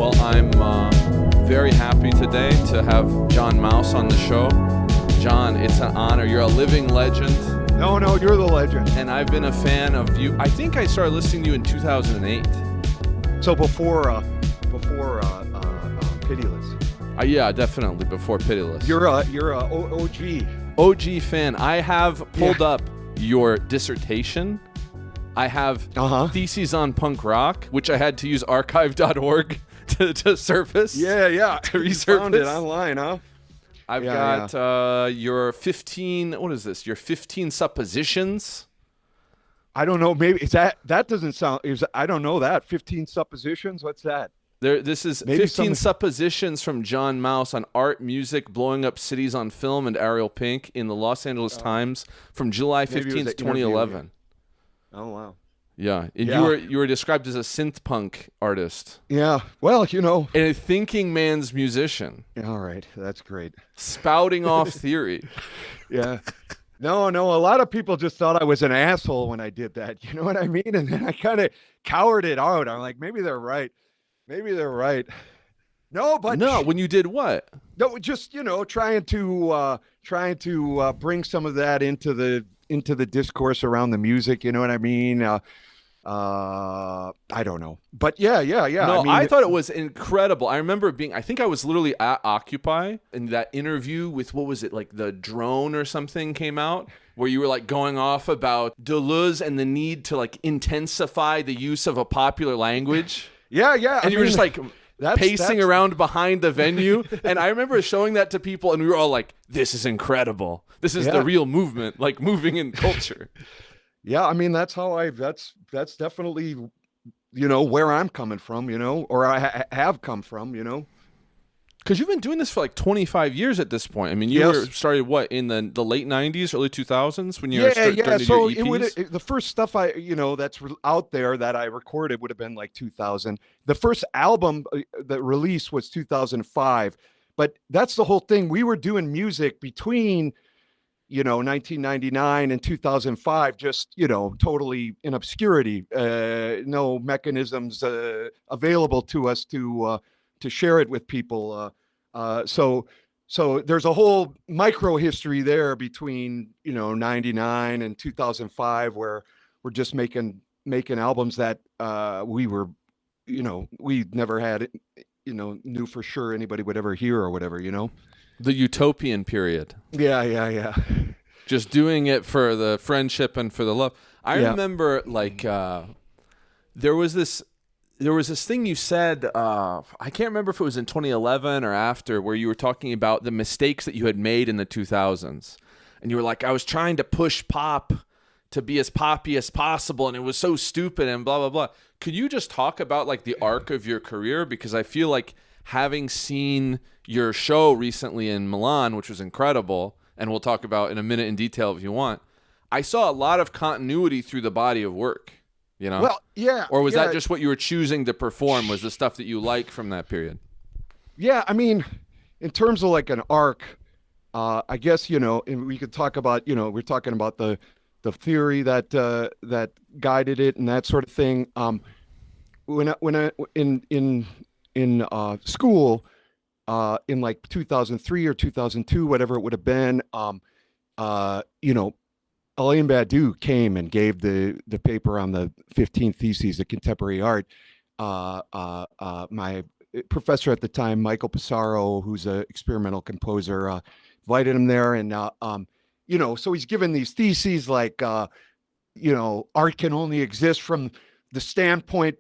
Well, I'm very happy today to have John Mouse on the show. John, it's an honor. You're a living legend. No, you're the legend. And I've been a fan of you. I think I started listening to you in 2008. So before Pitiless. Yeah, definitely before Pitiless. You're a OG. OG fan. I have pulled up your dissertation. I have theses on punk rock, which I had to use archive.org to surface. Yeah. To resurface. You found it online, huh? I've got your 15. What is this? Your 15 suppositions. I don't know. Maybe that doesn't sound. I don't know that 15 suppositions. What's that? This is maybe 15 suppositions from John Mouse on art, music, blowing up cities on film, and Ariel Pink in the Los Angeles Times from July 15th, 2011. Oh wow. Yeah, and you were described as a synth punk artist. Yeah, well, and a thinking man's musician. Yeah, all right, that's great. Spouting off theory. Yeah. No, a lot of people just thought I was an asshole when I did that. You know what I mean? And then I kind of cowered it out. I'm like, maybe they're right. No, but when you did what? No, just trying to bring some of that into the discourse around the music. You know what I mean? I don't know, but yeah. No, I thought it was incredible. I remember I think I was literally at Occupy, and that interview with, what was it, like the drone or something came out, where you were like going off about Deleuze and the need to like intensify the use of a popular language. Yeah. And you were just like pacing around behind the venue. And I remember showing that to people, and we were all like, this is incredible. This is the real movement, like moving in culture. Yeah, I mean, that's definitely, where I'm coming from, or I have come from, Because you've been doing this for like 25 years at this point. I mean, you were started, what, in the late 90s, early 2000s when you were starting to do so your EPs? The first stuff that's out there that I recorded would have been like 2000. The first album that released was 2005. But that's the whole thing. We were doing music between 1999 and 2005, just, totally in obscurity, no mechanisms available to us to share it with people. So there's a whole micro history there between, 99 and 2005, where we're just making albums that we were, we never had, knew for sure anybody would ever hear or whatever, The utopian period. Yeah. Just doing it for the friendship and for the love. I remember, like, there was this thing you said, I can't remember if it was in 2011 or after, where you were talking about the mistakes that you had made in the 2000s. And you were like, I was trying to push pop to be as poppy as possible, and it was so stupid and blah, blah, blah. Could you just talk about, like, the arc of your career? Because I feel like, having seen your show recently in Milan, which was incredible, and we'll talk about in a minute in detail if you want, I saw a lot of continuity through the body of work, Well, yeah. Or was that just what you were choosing to perform, was the stuff that you like from that period? Yeah, I mean, in terms of like an arc, I guess, and we could talk about, we're talking about the theory that guided it and that sort of thing. When I in school, in like 2003 or 2002, whatever it would have been, Alain Badiou came and gave the paper on the 15 theses of contemporary art. My professor at the time, Michael Pisaro, who's an experimental composer, invited him there, and so he's given these theses like, art can only exist from the standpoint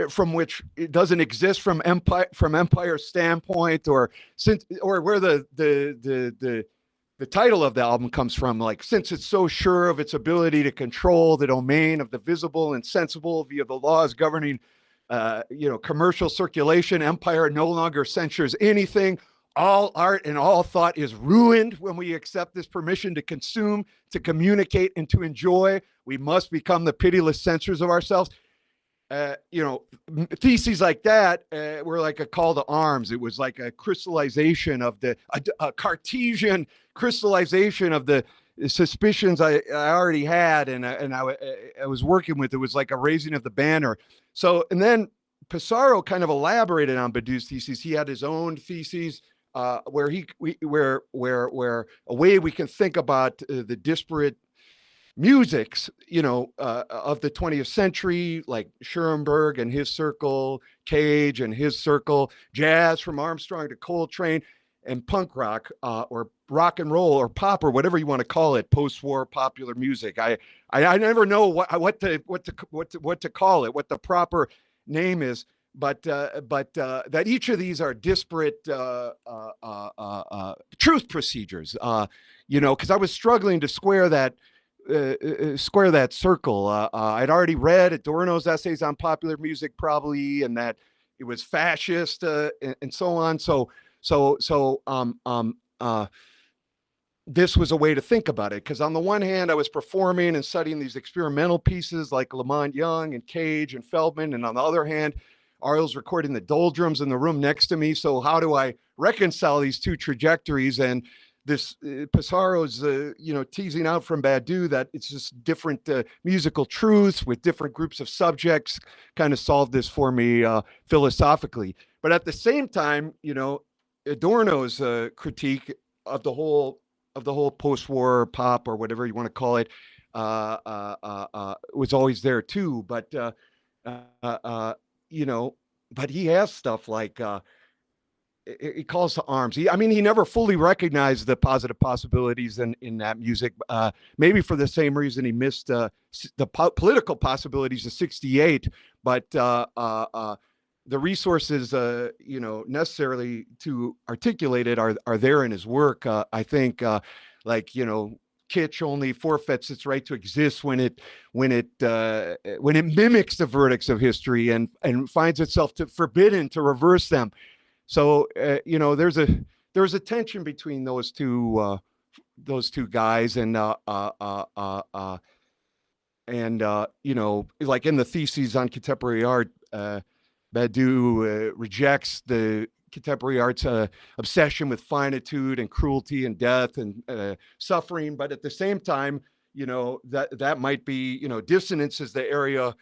from which it doesn't exist from empire standpoint, or where the title of the album comes from, like, since it's so sure of its ability to control the domain of the visible and sensible via the laws governing commercial circulation, empire no longer censures anything. All art and all thought is ruined when we accept this permission to consume, to communicate, and to enjoy. We must become the pitiless censors of ourselves. Theses like that were like a call to arms. It was like a crystallization of a Cartesian crystallization of the suspicions I already had, and I was working with. It was like a raising of the banner. So, and then Pisaro kind of elaborated on Badiou's thesis. He had his own theses where a way we can think about the disparate musics, of the 20th century, like Schoenberg and his circle, Cage and his circle, jazz from Armstrong to Coltrane, and punk rock or rock and roll or pop or whatever you want to call it, post-war popular music. I never know what to call it, what the proper name is, but that each of these are disparate truth procedures. Because I was struggling to square that circle. I'd already read Adorno's essays on popular music, probably, and that it was fascist and so on. This was a way to think about it, because on the one hand, I was performing and studying these experimental pieces like Lamont Young and Cage and Feldman, and on the other hand, Ariel's recording the doldrums in the room next to me. So how do I reconcile these two trajectories? And this Pisaro's, teasing out from Badiou that it's just different musical truths with different groups of subjects kind of solved this for me philosophically. But at the same time, Adorno's critique of the whole post-war pop or whatever you want to call it was always there too. But but he has stuff like he calls to arms. He never fully recognized the positive possibilities in that music. Maybe for the same reason he missed the political possibilities of '68. But the resources, necessarily to articulate it are there in his work. I think, kitsch only forfeits its right to exist when it mimics the verdicts of history and finds itself forbidden to reverse them. So there's a tension between those two guys, and like in the theses on contemporary art, Badiou rejects the contemporary art's obsession with finitude and cruelty and death and suffering, but at the same time, that might be, dissonance is the area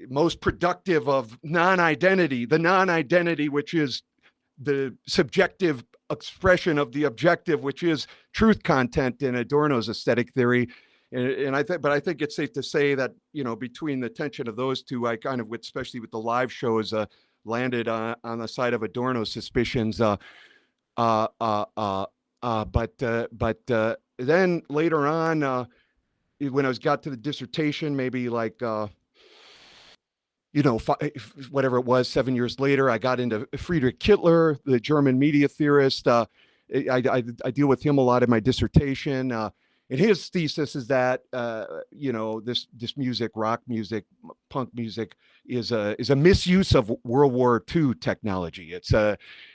most productive of non-identity, which is the subjective expression of the objective, which is truth content in Adorno's aesthetic theory. And I think it's safe to say that, between the tension of those two, I kind of, especially with the live shows, landed on the side of Adorno's suspicions. But then later on, when I got to the dissertation, maybe like, whatever it was, 7 years later, I got into Friedrich Kittler, the German media theorist. I deal with him a lot in my dissertation. And his thesis is that, this music, rock music, punk music, is a misuse of World War II technology.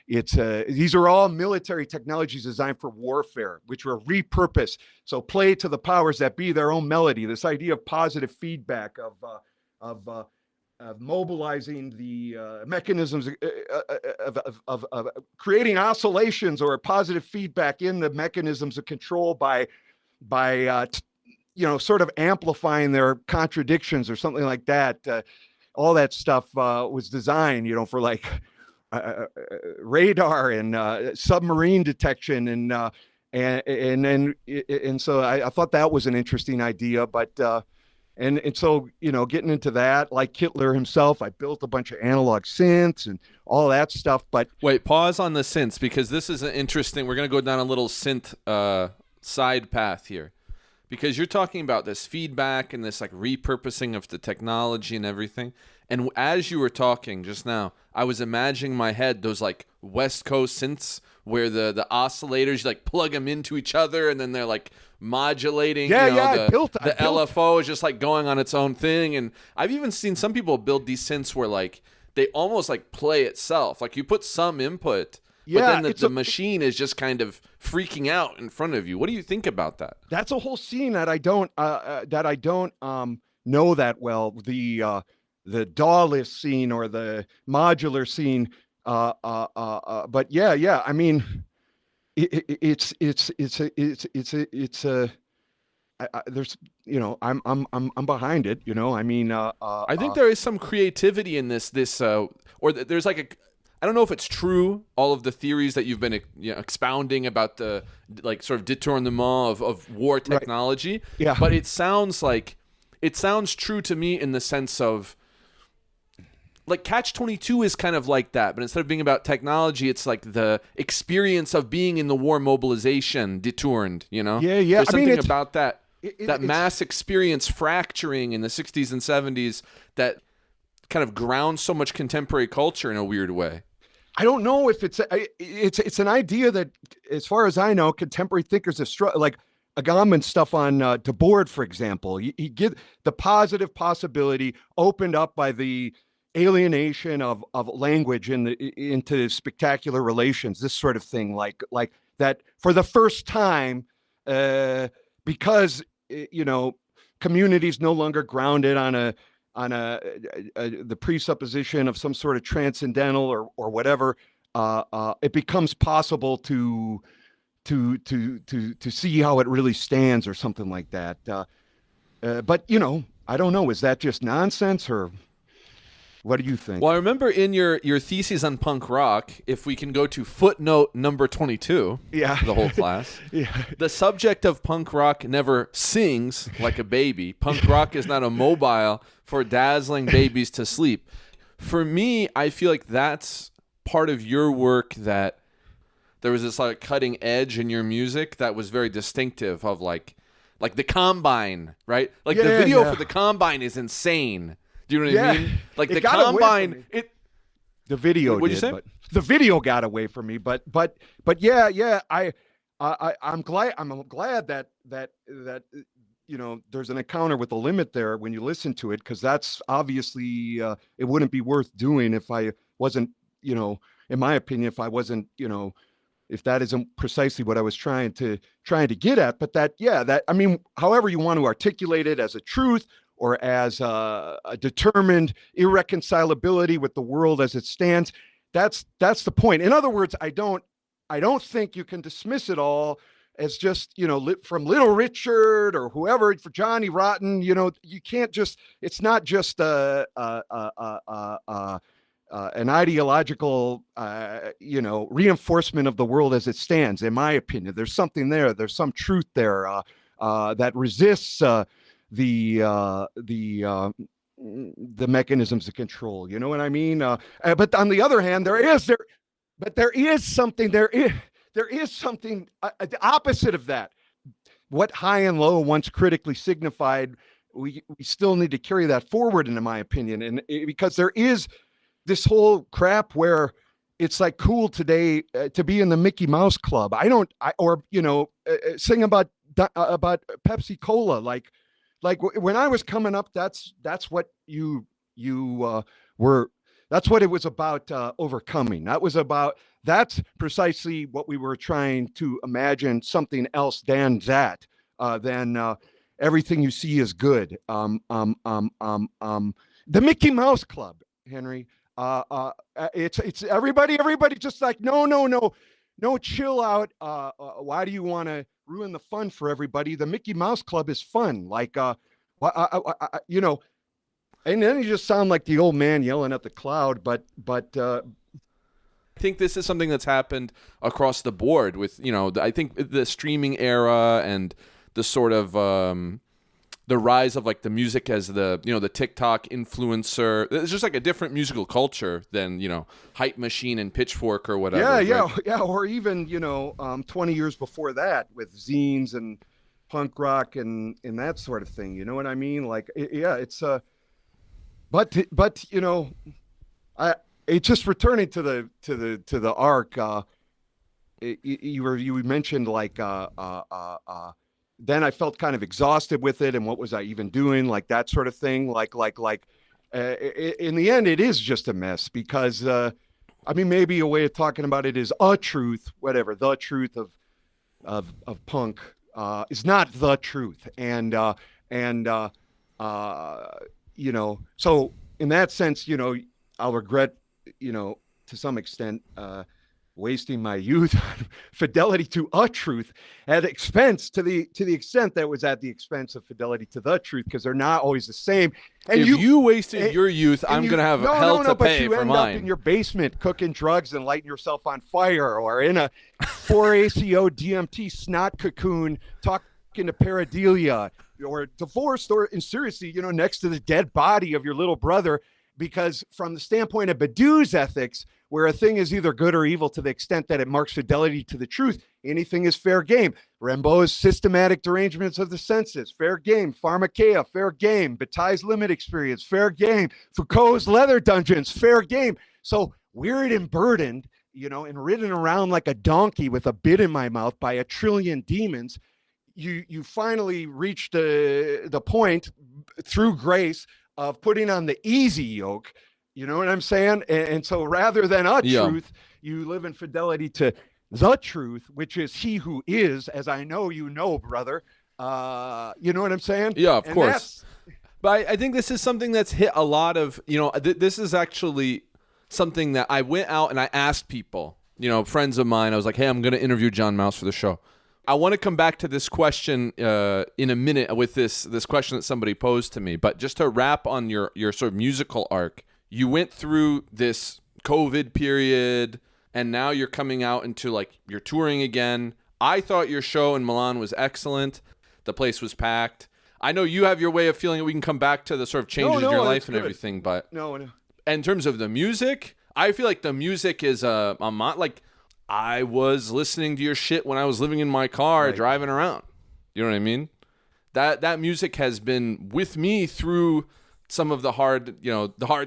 These are all military technologies designed for warfare, which were repurposed. So play to the powers that be their own melody. This idea of positive feedback, of mobilizing the mechanisms of creating oscillations or positive feedback in the mechanisms of control by sort of amplifying their contradictions or something like that. All that stuff was designed, for like radar and submarine detection, and so I thought that was an interesting idea. But and so getting into that, like Kittler himself, I built a bunch of analog synths and all that stuff. But wait, pause on the synths, because this is an interesting. We're gonna go down a little synth side path here, because you're talking about this feedback and this like repurposing of the technology and everything. And as you were talking just now, I was imagining in my head those like West Coast synths where the oscillators, you like plug them into each other and then they're like modulating. The LFO is just like going on its own thing. And I've even seen some people build these synths where like they almost like play itself. Like you put some input, but then the machine is just kind of freaking out in front of you. What do you think about that? That's a whole scene that I don't know that well. The DAW-less scene or the modular scene. But I mean, it's there's, I'm behind it. I mean, I think there is some creativity in this, there's like I don't know if it's true, all of the theories that you've been expounding about the like sort of détournement of war technology. Right. Yeah. But it sounds true to me in the sense of like Catch-22 is kind of like that, but instead of being about technology, it's like the experience of being in the war mobilization détourned, Yeah. There's something about that. That mass experience fracturing in the 60s and 70s that kind of grounds so much contemporary culture in a weird way. I don't know if it's an idea that, as far as I know, contemporary thinkers have like Agamben stuff on Debord, for example. He give the positive possibility opened up by the alienation of language into spectacular relations, this sort of thing, like that for the first time. Because communities no longer grounded on the presupposition of some sort of transcendental or whatever, it becomes possible to see how it really stands or something like that. But I don't know. Is that just nonsense, or what do you think? Well, I remember in your thesis on punk rock, if we can go to footnote number 22, the whole class, the subject of punk rock never sings like a baby. Punk rock is not a mobile for dazzling babies to sleep. For me, I feel like that's part of your work, that there was this like cutting edge in your music that was very distinctive of like the Combine, right? Like the video for the Combine is insane. Do you know what I mean? Like the Combine, the video. What'd you say? But the video got away from me. But yeah. I'm glad that there's an encounter with the limit there when you listen to it, because that's obviously it wouldn't be worth doing if I wasn't, in my opinion, if I wasn't, if that isn't precisely what I was trying to get at. But however you want to articulate it, as a truth or as a determined irreconcilability with the world as it stands, that's the point. In other words, I don't think you can dismiss it all as just, from Little Richard or whoever, for Johnny Rotten. You can't just, it's not just an ideological, reinforcement of the world as it stands. In my opinion, there's something there. There's some truth there that resists the mechanisms of control. You know what I mean? But on the other hand, there is something the opposite of that. What high and low once critically signified, we still need to carry that forward, in my opinion, and because there is this whole crap where it's like cool today to be in the Mickey Mouse Club. Sing about Pepsi Cola, like when I was coming up, that's what you were. That's what it was about, overcoming. That's precisely what we were trying to imagine, something else than that, than everything you see is good. The Mickey Mouse Club, Henry. It's everybody just like, no, chill out. Why do you want to ruin the fun for everybody? The Mickey Mouse Club is fun. Like, and then you just sound like the old man yelling at the cloud. But I think this is something that's happened across the board with, I think the streaming era and the sort of the rise of like the music as the TikTok influencer. It's just like a different musical culture than, Hype Machine and Pitchfork or whatever. Yeah. Or even, 20 years before that with zines and punk rock and that sort of thing. You know what I mean? Like, it's but it's just returning to the arc. You mentioned like then I felt kind of exhausted with it, and what was I even doing? Like that sort of thing. Like in the end, it is just a mess because maybe a way of talking about it is a truth, whatever. The truth of punk is not the truth, and so in that sense, I'll regret, to some extent, wasting my youth on fidelity to a truth at expense to the extent that was at the expense of fidelity to the truth, because they're not always the same. And if you wasted your youth, I'm going to have hell to pay for mine. But you end up in your basement cooking drugs and lighting yourself on fire, or in a 4-ACO DMT snot cocoon talking to pareidolia, or divorced, or in seriously, next to the dead body of your little brother. Because from the standpoint of Badiou's ethics, where a thing is either good or evil to the extent that it marks fidelity to the truth, anything is fair game. Rimbaud's systematic derangements of the senses, fair game. Pharmakeia, fair game. Bataille's limit experience, fair game. Foucault's leather dungeons, fair game. So weird and burdened, and ridden around like a donkey with a bit in my mouth by a trillion demons, you finally reach the point through grace of putting on the easy yoke, you know what I'm saying? And so rather than a truth, you live in fidelity to the truth, which is he who is, as I know you know, brother. You know what I'm saying? Yeah, of course. But I think this is something that's hit a lot of, this is actually something that I went out and I asked people, friends of mine. I was like, hey, I'm going to interview John Mouse for the show. I want to come back to this question in a minute with this question that somebody posed to me. But just to wrap on your sort of musical arc, you went through this COVID period, and now you're coming out into you're touring again. I thought your show in Milan was excellent. The place was packed. I know you have your way of feeling it. We can come back to the sort of changes in your life and everything. But no. In terms of the music, I feel like the music is I was listening to your shit when I was living in my car driving around. You know what I mean? That music has been with me through some of the hard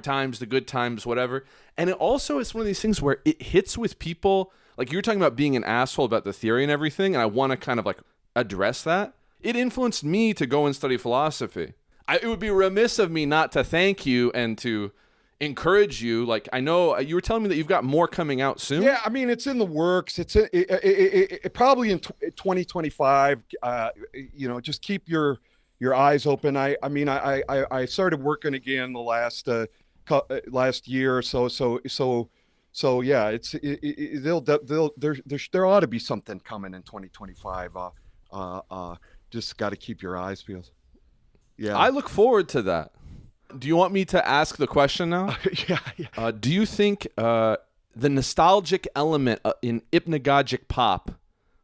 times, the good times, whatever. And it also is one of these things where it hits with people. Like you were talking about being an asshole about the theory and everything, and I want to kind of address that. It influenced me to go and study philosophy. It would be remiss of me not to thank you and to encourage you. I know you were telling me that you've got more coming out soon. Yeah, I mean, it's in the works. It's it probably in 2025. Just keep your eyes open. I started working again the last year or so. So yeah, there ought to be something coming in 2025. Just got to keep your eyes peeled. Yeah, I look forward to that. Do you want me to ask the question now? Yeah. Do you think the nostalgic element in hypnagogic pop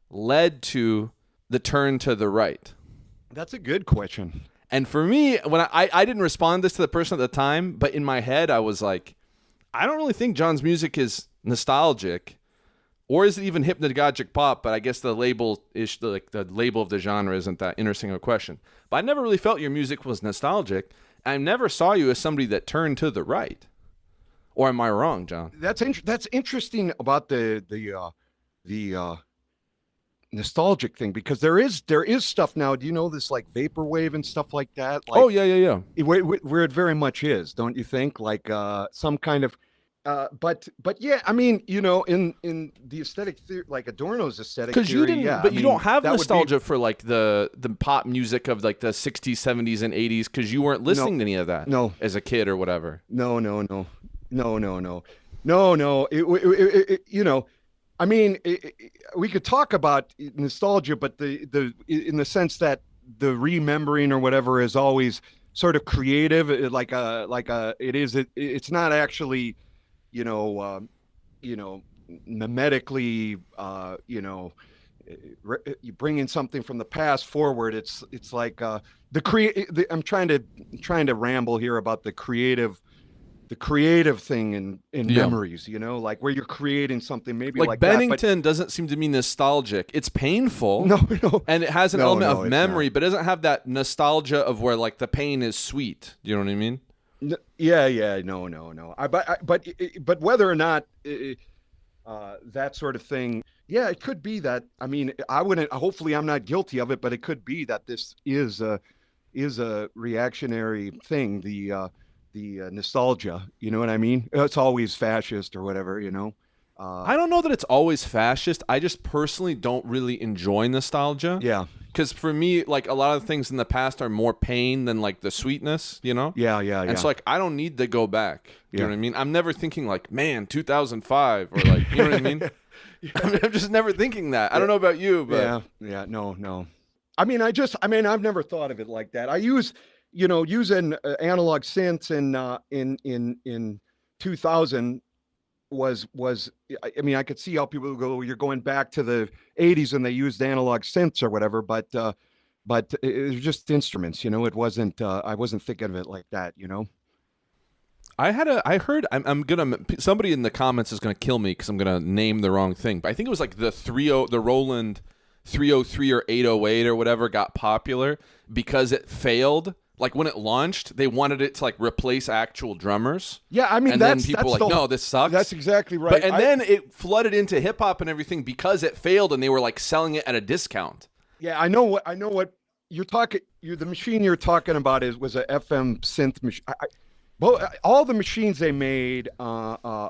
led to the turn to the right? That's a good question. And for me, when I didn't respond this to the person at the time, but in my head I was like, I don't really think John's music is nostalgic, or is it even hypnagogic pop? But I guess the label the label of the genre isn't that interesting of a question. But I never really felt your music was nostalgic. I never saw you as somebody that turned to the right. Or am I wrong, John? That's interesting about the nostalgic thing, because there is stuff now. Do you know this vaporwave and stuff like that? Oh yeah. Where it very much is, don't you think? Some kind of. But yeah, I mean, in the aesthetic theory, Adorno's aesthetic theory, you didn't, but you don't have nostalgia for the pop music of the 60s, 70s, and 80s, because you weren't listening to any of that. No, as a kid or whatever. No. I mean, we could talk about nostalgia, but the in the sense that the remembering or whatever is always sort of creative, it's not actually. Mimetically, you bring in something from the past forward. It's like I'm trying to ramble here about the creative thing in memories. Where you're creating something maybe like Bennington doesn't seem to be nostalgic. It's painful. No, and it has an element of memory, but it doesn't have that nostalgia of where the pain is sweet. Do you know what I mean? Yeah, no. But whether or not that sort of thing, yeah, it could be that. I mean, I wouldn't. Hopefully, I'm not guilty of it, but it could be that this is a reactionary thing. The nostalgia. You know what I mean? It's always fascist or whatever. I don't know that it's always fascist. I just personally don't really enjoy nostalgia. Yeah. Because for me, a lot of things in the past are more pain than the sweetness, Yeah. And so I don't need to go back. You know what I mean? I'm never thinking man, 2005 or you know what I mean? I'm just never thinking that. I don't know about you, but no. I've never thought of it like that. I using analog synths in 2000 was I could see how people would go, you're going back to the 80s and they used analog synths or whatever, but it was just instruments, it wasn't I wasn't thinking of it like that. Somebody in the comments is gonna kill me because I'm gonna name the wrong thing, but I think it was like the Roland 303 or 808 or whatever got popular because it failed. Like when it launched, they wanted it to like replace actual drummers. Yeah, and then people were like, no, this sucks. That's exactly right. Then it flooded into hip hop and everything because it failed, and they were like selling it at a discount. Yeah, I know what you're talking. The machine you're talking about was a FM synth machine. All the machines they made, were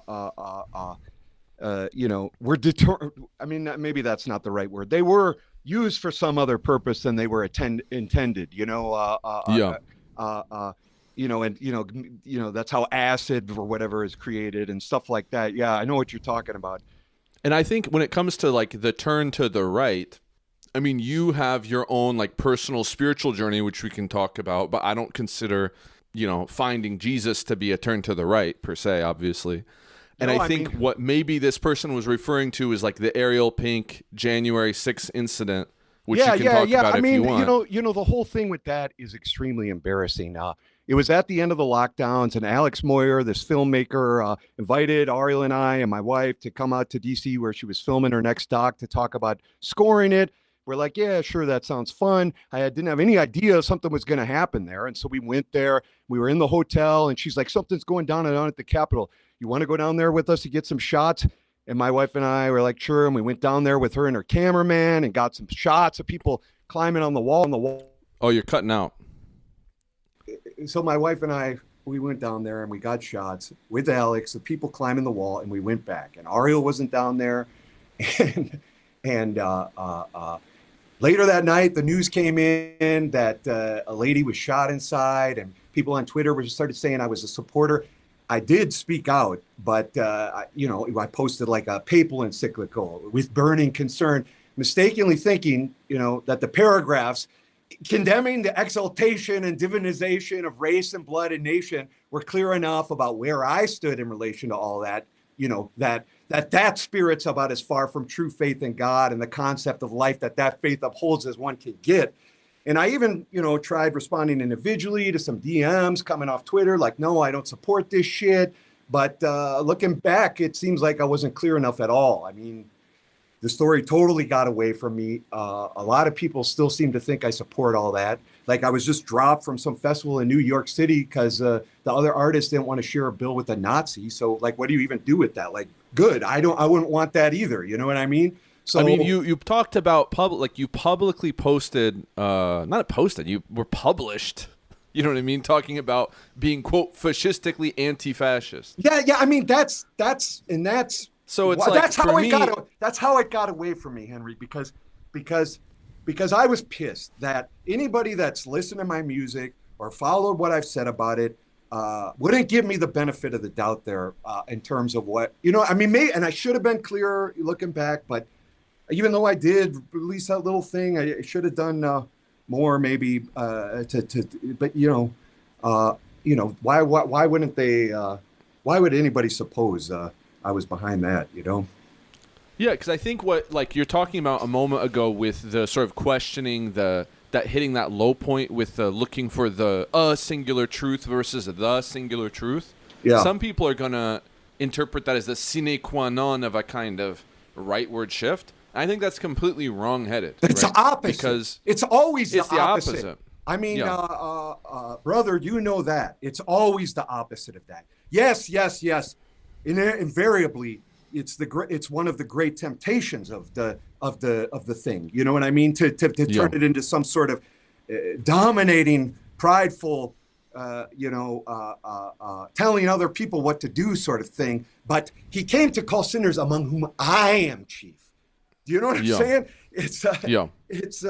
maybe that's not the right word. They were used for some other purpose than they were intended. That's how acid or whatever is created and stuff like that. Yeah, I know what you're talking about. And I think when it comes to like the turn to the right, I mean, you have your own like personal spiritual journey, which we can talk about, but I don't consider, finding Jesus to be a turn to the right per se, obviously. And I think what maybe this person was referring to is like the Ariel Pink January 6th incident, which you can talk about if you want. The whole thing with that is extremely embarrassing. It was at the end of the lockdowns, and Alex Moyer, this filmmaker, invited Ariel and I and my wife to come out to DC where she was filming her next doc to talk about scoring it. We're like, yeah, sure, that sounds fun. I didn't have any idea something was going to happen there. And so we went there. We were in the hotel, and she's like, something's going down at the Capitol. You want to go down there with us to get some shots? And my wife and I were like, sure. And we went down there with her and her cameraman and got some shots of people climbing on the wall. Oh, you're cutting out. So my wife and I, we went down there and we got shots with Alex of people climbing the wall, and we went back. And Ariel wasn't down there. And later that night, the news came in that a lady was shot inside, and people on Twitter started saying I was a supporter. I did speak out, but I posted like a papal encyclical with burning concern, mistakenly thinking, that the paragraphs condemning the exaltation and divinization of race and blood and nation were clear enough about where I stood in relation to all that, that spirit's about as far from true faith in God and the concept of life that faith upholds as one can get. And I even, tried responding individually to some DMs coming off Twitter, like, no, I don't support this shit. But looking back, it seems like I wasn't clear enough at all. I mean, the story totally got away from me. A lot of people still seem to think I support all that. Like I was just dropped from some festival in New York City because the other artists didn't want to share a bill with a Nazi. So like, what do you even do with that? Like, good. I wouldn't want that either. You know what I mean? So I mean, you talked about you publicly posted, you were published. You know what I mean? Talking about being, quote, fascistically anti-fascist. Yeah. I mean, that's so it's that's how it got away from me, Henry, because I was pissed that anybody that's listened to my music or followed what I've said about it wouldn't give me the benefit of the doubt there in terms of what, and I should have been clearer looking back, but even though I did release that little thing, I should have done more maybe why wouldn't they, why would anybody suppose I was behind that, Yeah, because I think what you're talking about a moment ago with the sort of questioning that hitting that low point with the looking for the singular truth versus the singular truth. Yeah. Some people are going to interpret that as the sine qua non of a kind of rightward shift. I think that's completely wrong-headed. It's right? the opposite. Because it's always the opposite. opposite. I mean, brother, you know that. It's always the opposite of that. Yes. Invariably, it's one of the great temptations of the thing. You know what I mean? To turn it into some sort of dominating, prideful, telling other people what to do sort of thing. But he came to call sinners among whom I am chief. Do you know what I'm saying? It's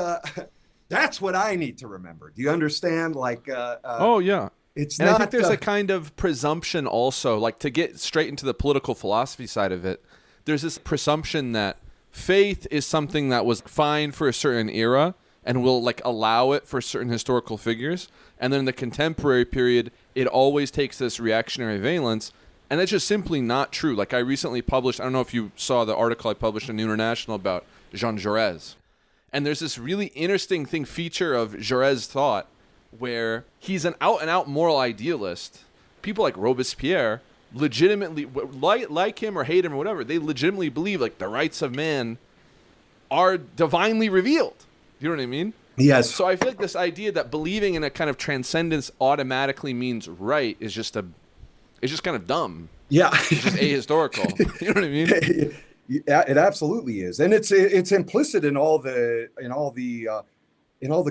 that's what I need to remember. Do you understand? It's and not. I think there's a kind of presumption also, like to get straight into the political philosophy side of it. there's this presumption that faith is something that was fine for a certain era and will like allow it for certain historical figures. And then in the contemporary period, it always takes this reactionary valence. And that's just simply not true. Like I recently published, I don't know if you saw the article I published in New International about Jean Jaurès. And there's this really interesting feature of Jaurès' thought where he's an out-and-out moral idealist. People like Robespierre legitimately, like him or hate him or whatever, they legitimately believe like the rights of man are divinely revealed. You know what I mean? Yes. So I feel like this idea that believing in a kind of transcendence automatically means right is just it's just kind of dumb. Yeah. It's just ahistorical. You know what I mean? Yeah, it absolutely is, and it's implicit in all the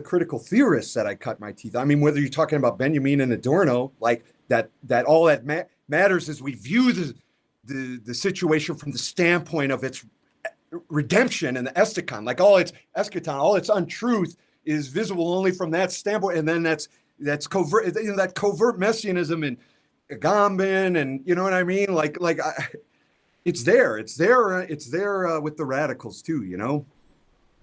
critical theorists that I cut my teeth. I mean, whether you're talking about Benjamin and Adorno, like that all that matters is we view the situation from the standpoint of its redemption and the eschaton, like all its eschaton, all its untruth is visible only from that standpoint, and then that's covert, that covert messianism and Agamben, and you know what I mean, it's there with the radicals too, you know.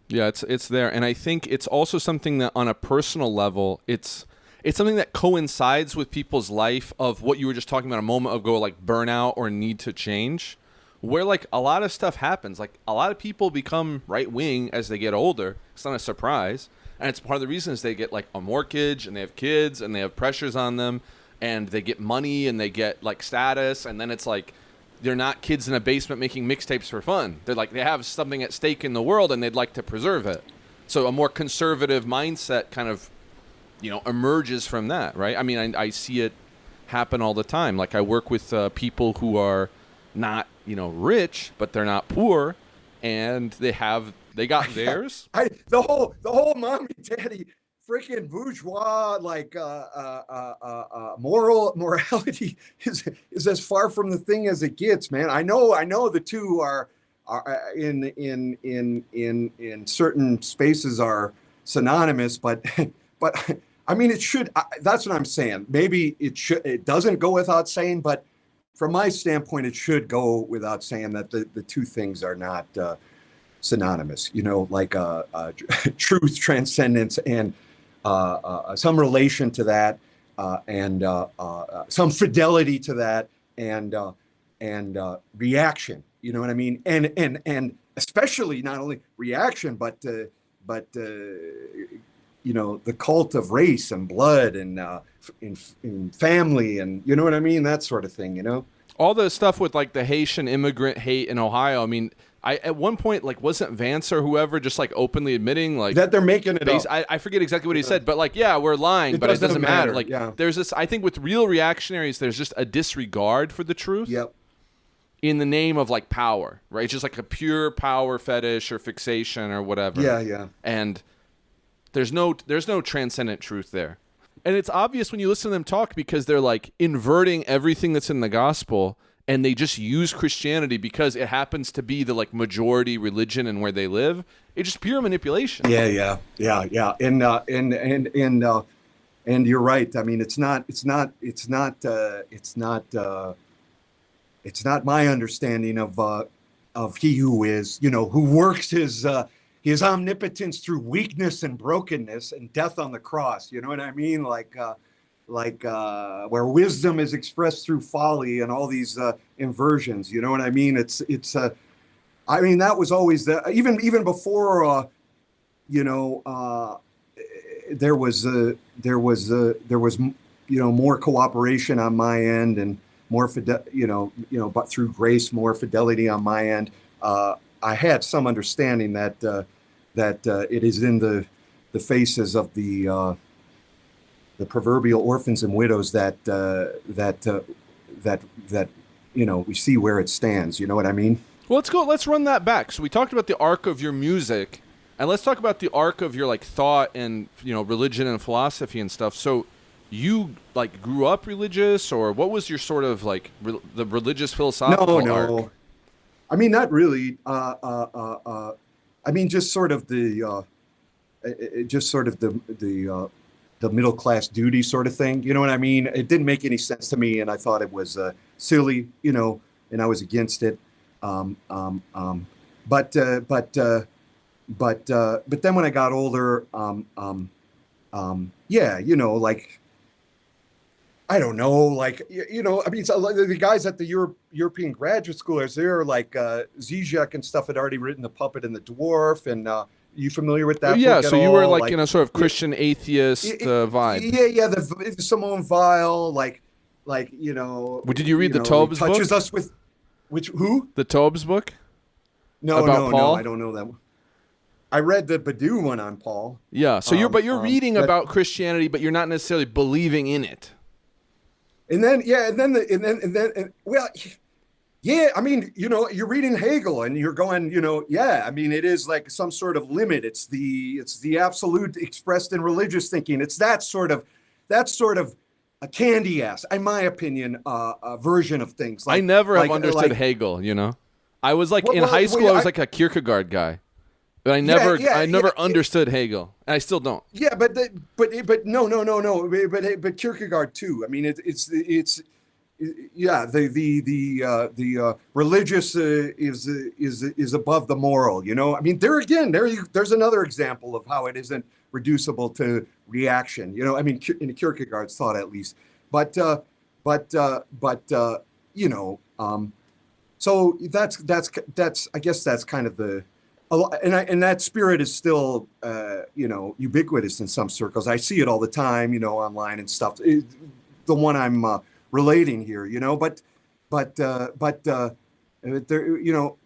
Yeah, it's there, and I think it's also something that on a personal level, it's something that coincides with people's life of what you were just talking about a moment ago, like burnout or need to change, where like a lot of stuff happens. Like a lot of people become right wing as they get older. It's not a surprise, and it's part of the reason is they get like a mortgage and they have kids and they have pressures on them, and they get money and they get like status, and then it's like they're not kids in a basement making mixtapes for fun. They're like, they have something at stake in the world and they'd like to preserve it. So a more conservative mindset kind of, emerges from that, right? I mean, I see it happen all the time. Like I work with people who are not, rich, but they're not poor, and they got theirs. The whole mommy daddy freaking bourgeois morality is as far from the thing as it gets, man. I know the two are in certain spaces are synonymous, but I mean it should. That's what I'm saying. Maybe it doesn't go without saying, but from my standpoint, it should go without saying that the two things are not synonymous. Truth, transcendence, and some relation to that, and some fidelity to that, and reaction. You know what I mean? And especially not only reaction, but the cult of race and blood and in family, and you know what I mean? That sort of thing. All the stuff with like the Haitian immigrant hate in Ohio. I mean, at one point, like, wasn't Vance or whoever just like openly admitting like that they're making it up? I forget exactly what he said, but like, yeah, we're lying, but it doesn't matter. Like, yeah. There's this. I think with real reactionaries, there's just a disregard for the truth. Yep. In the name of like power, right? It's just like a pure power fetish or fixation or whatever. Yeah. And there's no transcendent truth there. And it's obvious when you listen to them talk because they're like inverting everything that's in the gospel. And they just use Christianity because it happens to be the like majority religion and where they live. It's just pure manipulation. Yeah. And you're right. I mean, it's not my understanding of he who is, who works his omnipotence through weakness and brokenness and death on the cross. You know what I mean? Where wisdom is expressed through folly and all these inversions. You know what I mean? I mean, that was always even before there was more cooperation on my end and more but through grace, more fidelity on my end. I had some understanding that it is in the faces of the proverbial orphans and widows that we see where it stands. You know what I mean? Well, let's run that back. So we talked about the arc of your music, and let's talk about the arc of your like thought and religion and philosophy and stuff. So you like grew up religious, or what was your sort of like the religious philosophical arc? I mean, not really. I mean, just sort of the middle class duty sort of thing. You know what I mean? It didn't make any sense to me, and I thought it was silly. And I was against it. But then when I got older, yeah, you know, like, I don't know, like, you know, I mean, so the guys at the European graduate schoolers, they're like Zizek and stuff had already written The Puppet and the Dwarf, and you familiar with that? Yeah, book so at you were all? like in a sort of Christian atheist vibe. Yeah, the Simone Weil, like, you know. Did you read the know, Taubes touches book? us with, who? The Taubes book? No, About Paul? I don't know that one. I read the Badiou one on Paul. Yeah, so you're reading about Christianity, but you're not necessarily believing in it. And then well, yeah, I mean, you know, you're reading Hegel and you're going, you know, yeah, I mean, it is like some sort of limit. It's the absolute expressed in religious thinking. It's that sort of a candy ass, in my opinion, version of things. Like, I never have understood Hegel, you know. I was like in high school, I was like a Kierkegaard guy. But I never understood Hegel, and I still don't. Yeah, but no. But Kierkegaard too. I mean, it's yeah. The religious is above the moral. You know. I mean, there's another example of how it isn't reducible to reaction. You know. I mean, in Kierkegaard's thought at least. But you know. So that's I guess that's kind of the. And that spirit is still, you know, ubiquitous in some circles. I see it all the time, you know, online and stuff. The one I'm relating here, you know, but there, you know,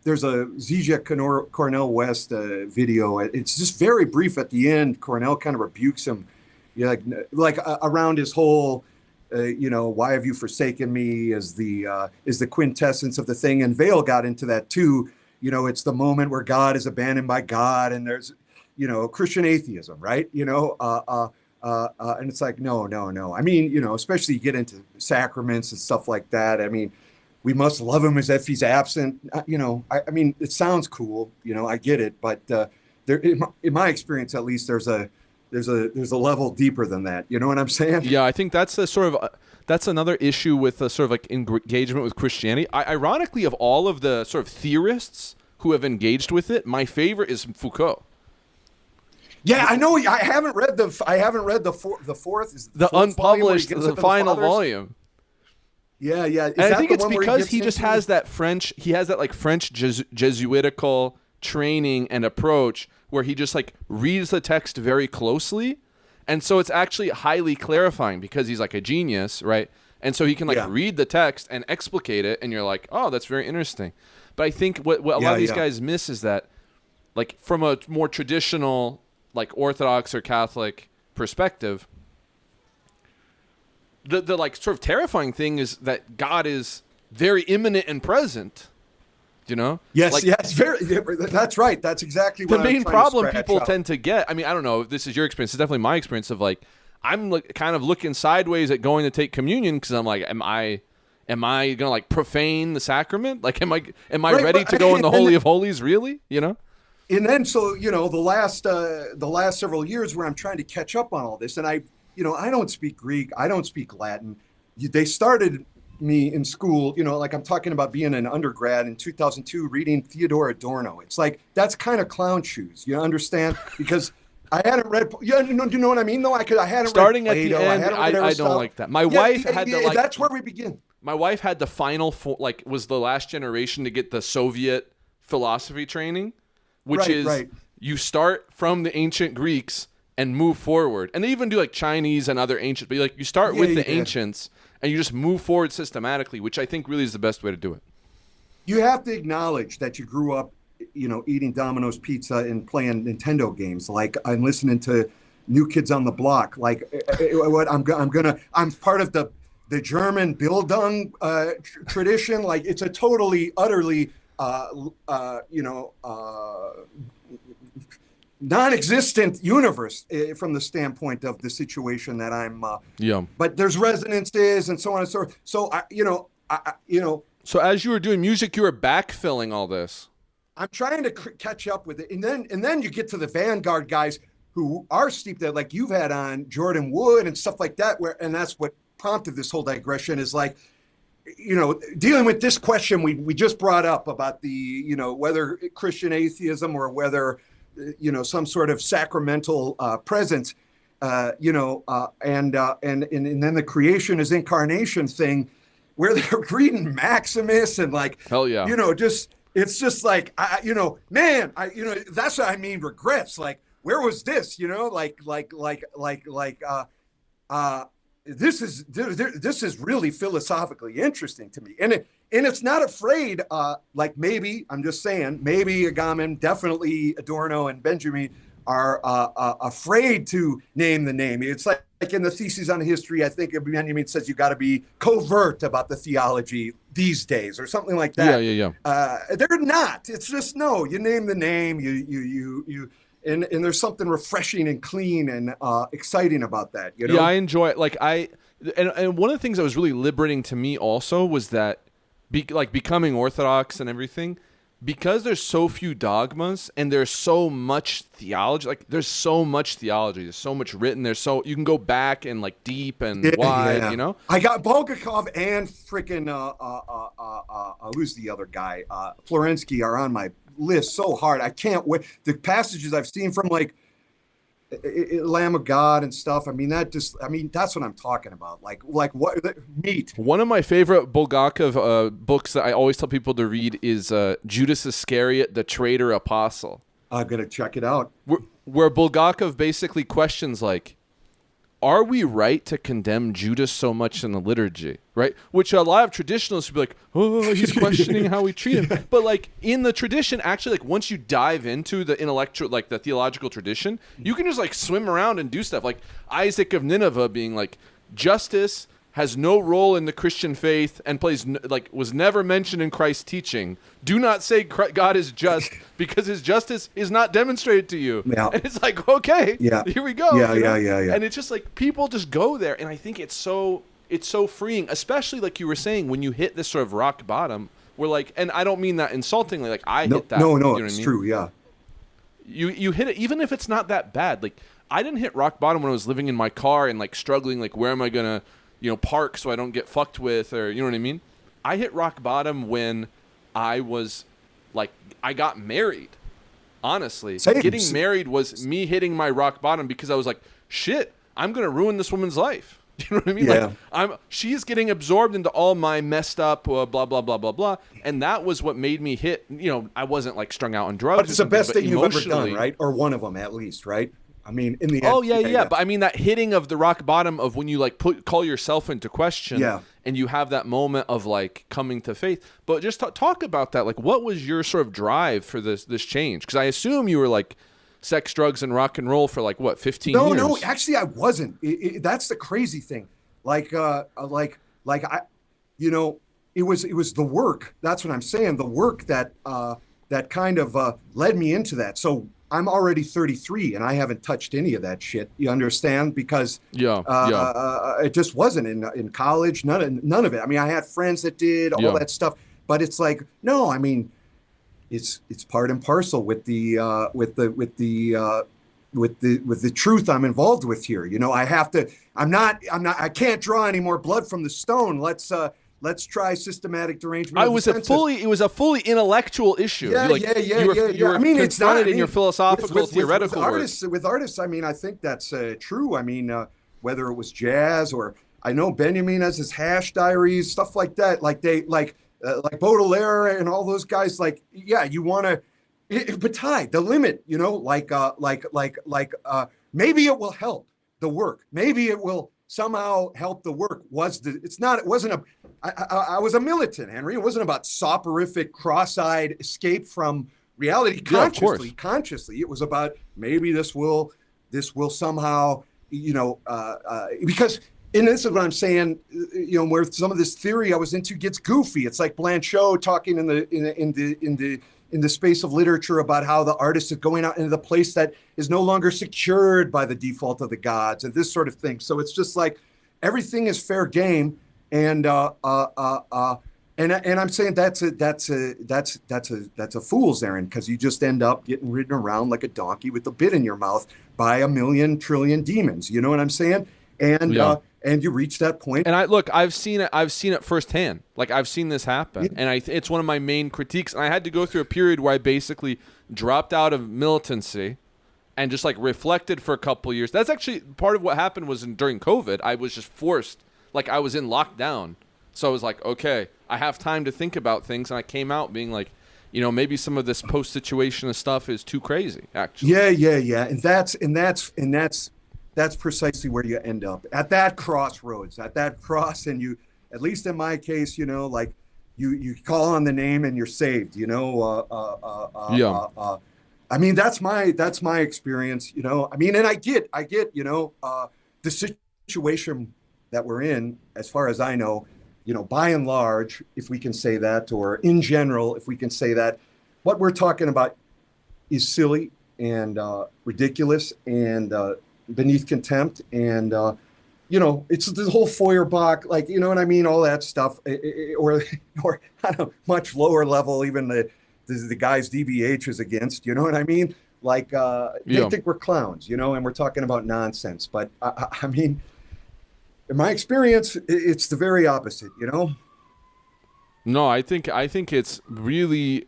there's a Zizek Cornell West video. It's just very brief at the end. Cornell kind of rebukes him, you know, like around his whole, you know, why have you forsaken me is the quintessence of the thing. And Weil got into that too. You know, it's the moment where God is abandoned by God, and there's, you know, Christian atheism, right? You know, and it's like, no. I mean, you know, especially you get into sacraments and stuff like that. I mean, we must love him as if he's absent. You know, I mean, it sounds cool. You know, I get it, but there, in my experience, at least, there's a level deeper than that. You know what I'm saying? Yeah, I think that's the sort of. That's another issue with the sort of like engagement with Christianity. Ironically, of all of the sort of theorists who have engaged with it, my favorite is Foucault. Yeah, I know. I haven't read the fourth. Is the fourth unpublished, the final volume. Yeah. And I think it's because he just has that French. He has that like French Jesuitical training and approach where he just like reads the text very closely. And so it's actually highly clarifying because he's like a genius, right? And so he can like read the text and explicate it, and you're like, oh, that's very interesting. But I think what a lot of these guys miss is that, like, from a more traditional, like Orthodox or Catholic perspective, the like sort of terrifying thing is that God is very immanent and present. You know? Yes, like, very. That's right. That's exactly what the main problem people tend to get. I mean, I don't know if this is your experience. It's definitely my experience of like, I'm kind of looking sideways at going to take communion because I'm like, am I gonna like profane the sacrament? Like, am I ready to go in the Holy of Holies? Really? You know? And then, so, you know, the last several years where I'm trying to catch up on all this, and I don't speak Greek, I don't speak Latin. They started me in school, you know, like I'm talking about being an undergrad in 2002, reading Theodor Adorno. It's like, that's kind of clown shoes. You understand? Because I hadn't read, you know what I mean? Though I hadn't starting read Plato, at the end. I don't like that. My wife had to like. That's where we begin. My wife had the final, was the last generation to get the Soviet philosophy training, which is you start from the ancient Greeks and move forward. And they even do like Chinese and other ancient, but like you start with the ancients and you just move forward systematically, which I think really is the best way to do it. You have to acknowledge that you grew up, you know, eating Domino's pizza and playing Nintendo games. Like, I'm listening to New Kids on the Block. Like, what I'm part of the German Bildung tradition. Like, it's a totally, utterly, non-existent universe from the standpoint of the situation that I'm. But there's resonances and so on and so forth. So So as you were doing music, you were backfilling all this. I'm trying to catch up with it, and then you get to the vanguard guys who are steeped there, like you've had on Jordan Wood and stuff like that. And that's what prompted this whole digression. Is like, dealing with this question we just brought up about the, whether Christian atheism or whether, some sort of sacramental presence, and then the creation is incarnation thing, where they're reading Maximus and like, hell yeah, it's just like, that's what I mean. Regrets. Like, where was this? This is really philosophically interesting to me, and it's not afraid. Like maybe I'm just saying, maybe Agamben, definitely Adorno and Benjamin are afraid to name the name. It's like in the thesis on history, I think Benjamin says you got to be covert about the theology these days, or something like that. Yeah. They're not. It's just no. You name the name. You. And there's something refreshing and clean and exciting about that. Yeah, I enjoy it. Like and one of the things that was really liberating to me also was that, becoming Orthodox and everything, because there's so few dogmas and there's so much theology. Like there's so much theology. There's so much written. You can go back and like deep and wide. Yeah. I got Bulgakov and freaking who's the other guy? Florensky are on my list so hard. I can't wait. The passages I've seen from like Lamb of God and stuff. That's what I'm talking about. Like what meat. One of my favorite Bulgakov books that I always tell people to read is Judas Iscariot, the Traitor Apostle. I'm gonna check it out. Where Bulgakov basically questions like, are we right to condemn Judas so much in the liturgy, right? Which a lot of traditionalists would be like, oh, he's questioning how we treat him. But like in the tradition, actually, like once you dive into the intellectual, like the theological tradition, you can just like swim around and do stuff. Like Isaac of Nineveh being like, justice has no role in the Christian faith and was never mentioned in Christ's teaching. Do not say God is just because his justice is not demonstrated to you. Yeah. And it's like, okay, here we go. Yeah. And it's just like people just go there, and I think it's so freeing, especially like you were saying when you hit this sort of rock bottom. Where like, and I don't mean that insultingly. Like hit that. No, you know it's true. Yeah. You hit it even if it's not that bad. Like I didn't hit rock bottom when I was living in my car and like struggling. Like where am I gonna park so I don't get fucked with, or you know what I mean? I hit rock bottom when I was like, I got married. Honestly, getting married was me hitting my rock bottom because I was like, shit, I'm going to ruin this woman's life. You know what I mean? Yeah. Like she's getting absorbed into all my messed up, blah, blah, blah, blah, blah. And that was what made me hit, I wasn't like strung out on drugs. But it's the best thing you've ever done, right? Or one of them at least, right? In the end. Oh, yeah. But I mean, that hitting of the rock bottom of when you like call yourself into question and you have that moment of like coming to faith. But just talk about that. Like, what was your sort of drive for this change? Because I assume you were like sex, drugs, and rock and roll for like, what, 15 years? No, actually I wasn't. That's the crazy thing. It was the work. That's what I'm saying. The work that kind of led me into that. So I'm already 33 and I haven't touched any of that shit. You understand? Because it just wasn't in college. None of it. I had friends that did all that stuff, but it's like, no, it's part and parcel with the truth I'm involved with here. I have to. I can't draw any more blood from the stone. Let's try systematic derangement. It was a fully intellectual issue. Yeah. You were It's not in your philosophical, theoretical work. With artists, I think that's true. Whether it was jazz or I know Benjamin has his hash diaries, stuff like that. Like Baudelaire and all those guys. Like, yeah, you want to. Bataille, the limit. Maybe it will help the work. Maybe it will somehow help the work. I was a militant, Henry. It wasn't about soporific, cross-eyed escape from reality consciously. It was about maybe this will somehow, because, and this is what I'm saying, where some of this theory I was into gets goofy. It's like Blanchot talking in the space of literature about how the artist is going out into the place that is no longer secured by the default of the gods and this sort of thing. So it's just like everything is fair game. And I'm saying that's a fool's errand, because you just end up getting ridden around like a donkey with a bit in your mouth by a million trillion demons. You know what I'm saying? And and you reach that point. And I've seen it firsthand. Like, I've seen this happen, and it's one of my main critiques. And I had to go through a period where I basically dropped out of militancy and just like reflected for a couple of years. That's actually part of what happened was during COVID. I was just forced, like I was in lockdown. So I was like, okay, I have time to think about things. And I came out being like, you know, maybe some of this post-situationist stuff is too crazy, actually. Yeah. And that's precisely where you end up, at that crossroads, and you, at least in my case, you know, like you call on the name and you're saved, you know. I mean, that's my experience, you know. I mean, and I get, you know, the situation that we're in, as far as I know, you know, by and large, if we can say that, or in general, if we can say that, what we're talking about is silly and ridiculous and beneath contempt. And, you know, it's the whole Feuerbach, like, you know what I mean? All that stuff, or on a much lower level, even the guys DBH is against, you know what I mean? Like, they think we're clowns, you know, and we're talking about nonsense. But I mean, in my experience, it's the very opposite, you know? No, I think it's really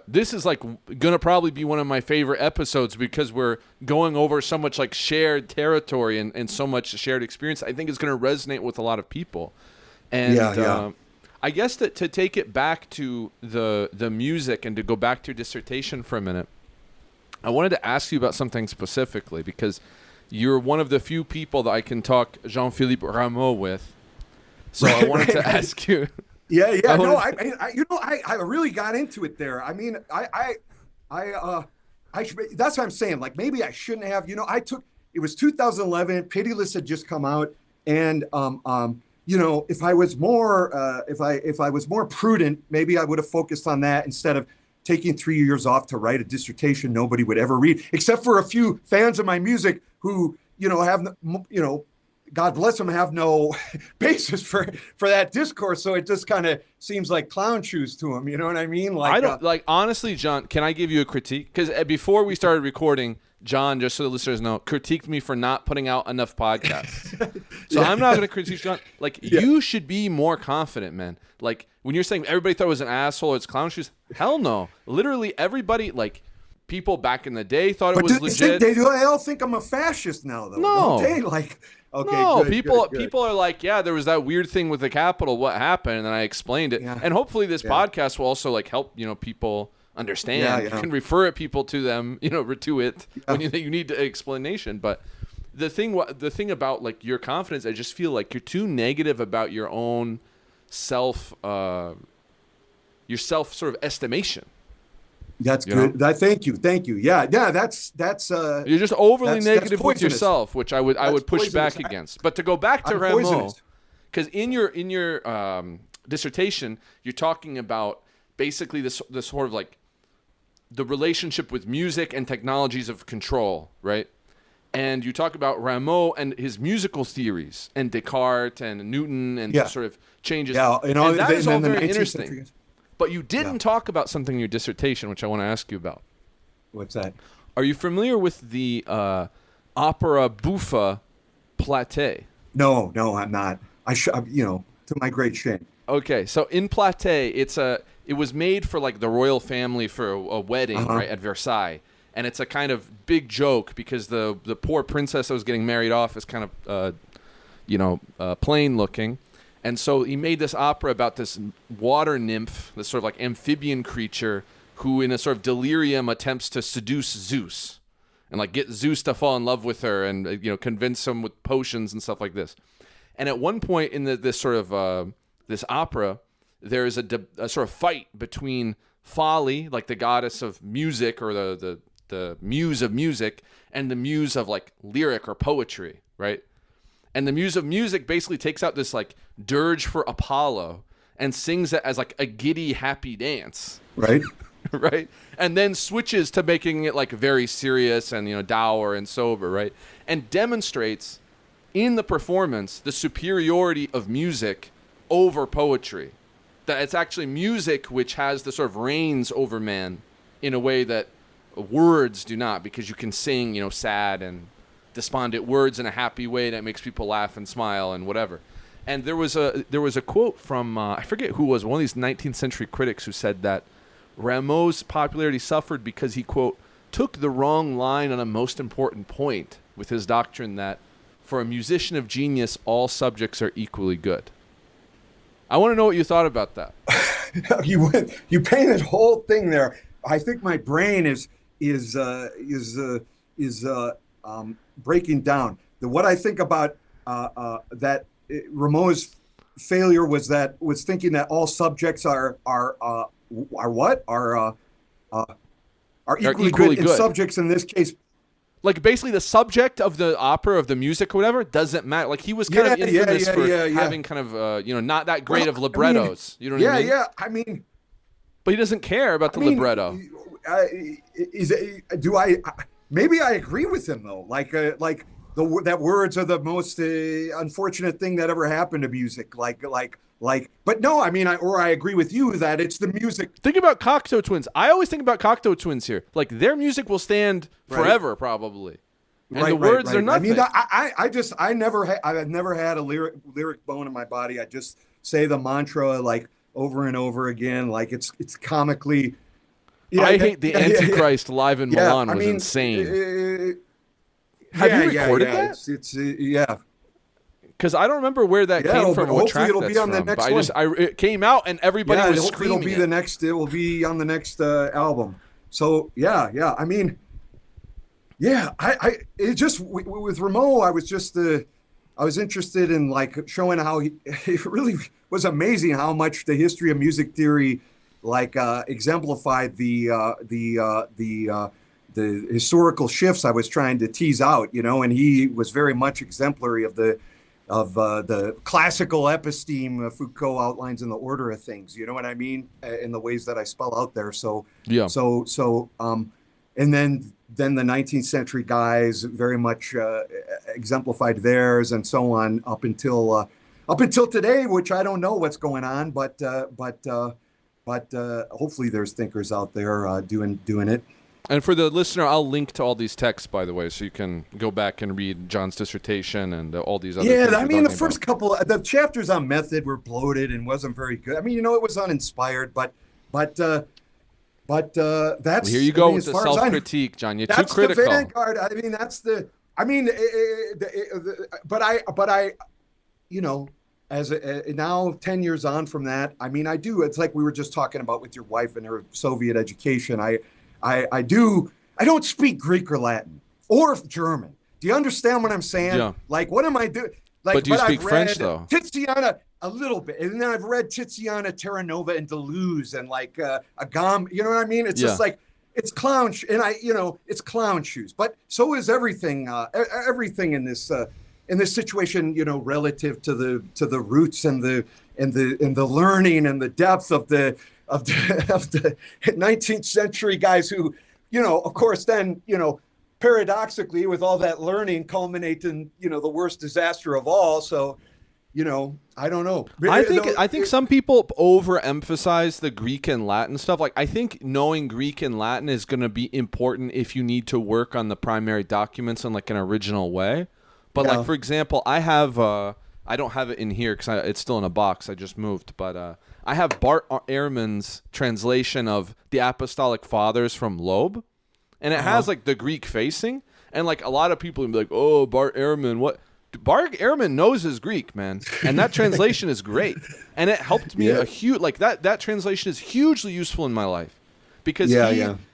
this is like gonna probably be one of my favorite episodes because we're going over so much like shared territory and so much shared experience. I think it's gonna resonate with a lot of people. And I guess that to take it back to the music and to go back to your dissertation for a minute, I wanted to ask you about something specifically because you're one of the few people that I can talk Jean-Phillipe Rameau with. So I wanted to ask you. Yeah. No, I really got into it there. I mean, that's what I'm saying. Like, maybe I shouldn't have. You know, it was 2011. Pitiless had just come out, and you know, if I was more, if I was more prudent, maybe I would have focused on that instead of taking 3 years off to write a dissertation nobody would ever read, except for a few fans of my music who, you know, have, you know, God bless them, have no basis for that discourse. So it just kind of seems like clown shoes to them. You know what I mean? Like, I don't like, honestly, John, can I give you a critique? Because before we started recording, John, just so the listeners know, critiqued me for not putting out enough podcasts. So I'm not going to critique John. Like, you should be more confident, man. Like, when you're saying everybody thought it was an asshole, it's clown shoes. Hell no. Literally everybody, like, people back in the day thought it was legit. They all think I'm a fascist now, though. No. Don't they? Like, okay, no, good, people are like, yeah, there was that weird thing with the Capitol. What happened? And then I explained it. Yeah. And hopefully this podcast will also like help, you know, people understand. Yeah. You can refer people to them, you know, to it when you need the explanation. But the thing about like your confidence, I just feel like you're too negative about your own self sort of estimation. That's good. Thank you. Yeah. That's you're just overly negative with yourself, which I would push back against. But to go back to Rameau, because in your dissertation, you're talking about basically this sort of like the relationship with music and technologies of control, right? And you talk about Rameau and his musical theories and Descartes and Newton and sort of changes. Yeah, and that is all very interesting. But you didn't talk about something in your dissertation, which I want to ask you about. What's that? Are you familiar with the opera buffa Platée? No, I'm not. You know, to my great shame. Okay, so in Platée, it was made for like the royal family for a wedding, right, at Versailles, and it's a kind of big joke because the poor princess that was getting married off is kind of plain looking. And so he made this opera about this water nymph, this sort of like amphibian creature who in a sort of delirium attempts to seduce Zeus and like get Zeus to fall in love with her and, you know, convince him with potions and stuff like this. And at one point in this sort of this opera, there is a sort of fight between Folly, like the goddess of music or the muse of music, and the muse of like lyric or poetry, right? And the muse of music basically takes out this like dirge for Apollo and sings it as like a giddy, happy dance. Right. Right. And then switches to making it like very serious and, you know, dour and sober. Right. And demonstrates in the performance the superiority of music over poetry. That it's actually music which has the sort of reigns over man in a way that words do not, because you can sing, you know, sad and despondent words in a happy way that makes people laugh and smile and whatever. And there was a quote from I forget who was one of these 19th century critics who said that Rameau's popularity suffered because he, quote, took the wrong line on a most important point with his doctrine that for a musician of genius, all subjects are equally good. I want to know what you thought about that. You painted whole thing there. I think my brain is breaking down. What I think about that Rameau's failure was thinking that all subjects are equally good, and subjects in this case. Like basically the subject of the opera, of the music or whatever, doesn't matter. Like he was kind of infamous for having kind of, not that great of librettos. You know what I mean? Yeah. I mean, but he doesn't care about the libretto. Maybe I agree with him though. That words are the most unfortunate thing that ever happened to music. But no, I mean, I agree with you that it's the music. Think about Cocteau Twins. I always think about Cocteau Twins here. Like their music will stand forever, probably. And the words are nothing. I mean, I've never had a lyric bone in my body. I just say the mantra like over and over again. Like it's comically. Yeah, I hate the Antichrist live in Milan was insane. Have you recorded that? It's yeah. Because I don't remember where that came from. What track it'll be on the next one. It came out and everybody was screaming. It will be on the next album. So yeah. I mean, yeah. It just with Rameau, I was interested in like showing how it really was amazing how much the history of music theory exemplified the historical shifts I was trying to tease out, and he was very much exemplary of the classical episteme Foucault outlines in the order of things. You know what I mean? In the ways that I spell out there. So yeah. And then the 19th century guys very much exemplified theirs and so on up until today, which I don't know what's going on, but hopefully there's thinkers out there doing it. And for the listener, I'll link to all these texts, by the way, so you can go back and read John's dissertation and all these other things. Yeah, I mean, the first couple, the chapters on method were bloated and wasn't very good. I mean, it was uninspired, but that's... Well, here you go with the self-critique, John. You're too critical. That's the vanguard. I mean, that's the... I mean, now 10 years on from that, I mean, I do. It's like we were just talking about with your wife and her Soviet education. I don't speak Greek or Latin or German. Do you understand what I'm saying? Yeah. Like, what am I doing? But do you speak French, though? Tiziana, a little bit. And then I've read Tiziana, Terranova, and Deleuze, and Agam. You know what I mean? It's just like, it's clown, it's clown shoes. But so is everything. Everything in this situation, relative to the roots and the learning and the depth of the 19th century guys who, of course, then, paradoxically, with all that learning, culminate in, the worst disaster of all. So, I don't know. I think some people overemphasize the Greek and Latin stuff. Like, I think knowing Greek and Latin is going to be important if you need to work on the primary documents in like an original way. But like, for example, I have, I don't have it in here because it's still in a box. I just moved, but I have Bart Ehrman's translation of the Apostolic Fathers from Loeb, and it has like the Greek facing, and like a lot of people would be like, "Oh, Bart Ehrman, what?" Bart Ehrman knows his Greek, man, and that translation is great, and it helped me a huge that translation is hugely useful in my life because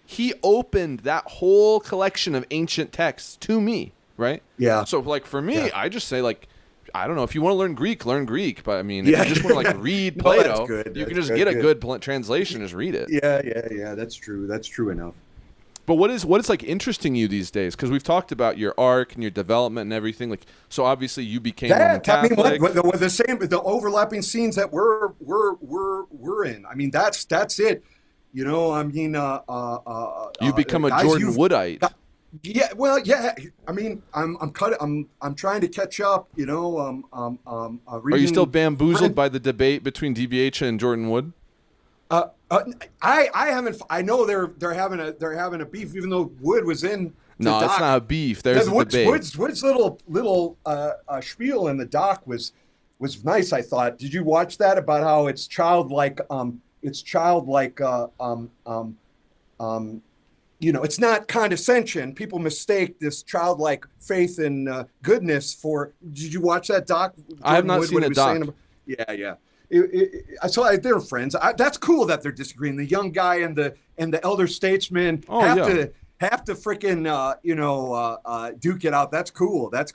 he opened that whole collection of ancient texts to me, right? Yeah. So like for me, I just say like, I don't know, if you want to learn Greek, learn Greek. But I mean, if you just want to like read Plato, you can just get a good translation, just read it. Yeah. That's true. That's true enough. But what is like interesting you these days? Because we've talked about your arc and your development and everything. Like, so obviously you became Roman Catholic. I mean, the same, the overlapping scenes that we're in. I mean, that's it. I mean, you become a Jordan Woodite. Yeah, well, yeah. I mean, I'm trying to catch up. Reading, are you still bamboozled by the debate between DBH and Jordan Wood? I haven't. I know they're having a beef, even though Wood was in No, it's doc. not a beef. There's a debate. Wood's little spiel in the doc was nice. I thought. Did you watch that about how it's childlike? It's not condescension. People mistake this childlike faith in goodness for. Did you watch that doc? I have not seen the doc. Yeah. So they're friends. That's cool that they're disagreeing. The young guy and the elder statesman have to freaking duke it out. That's cool. Yeah,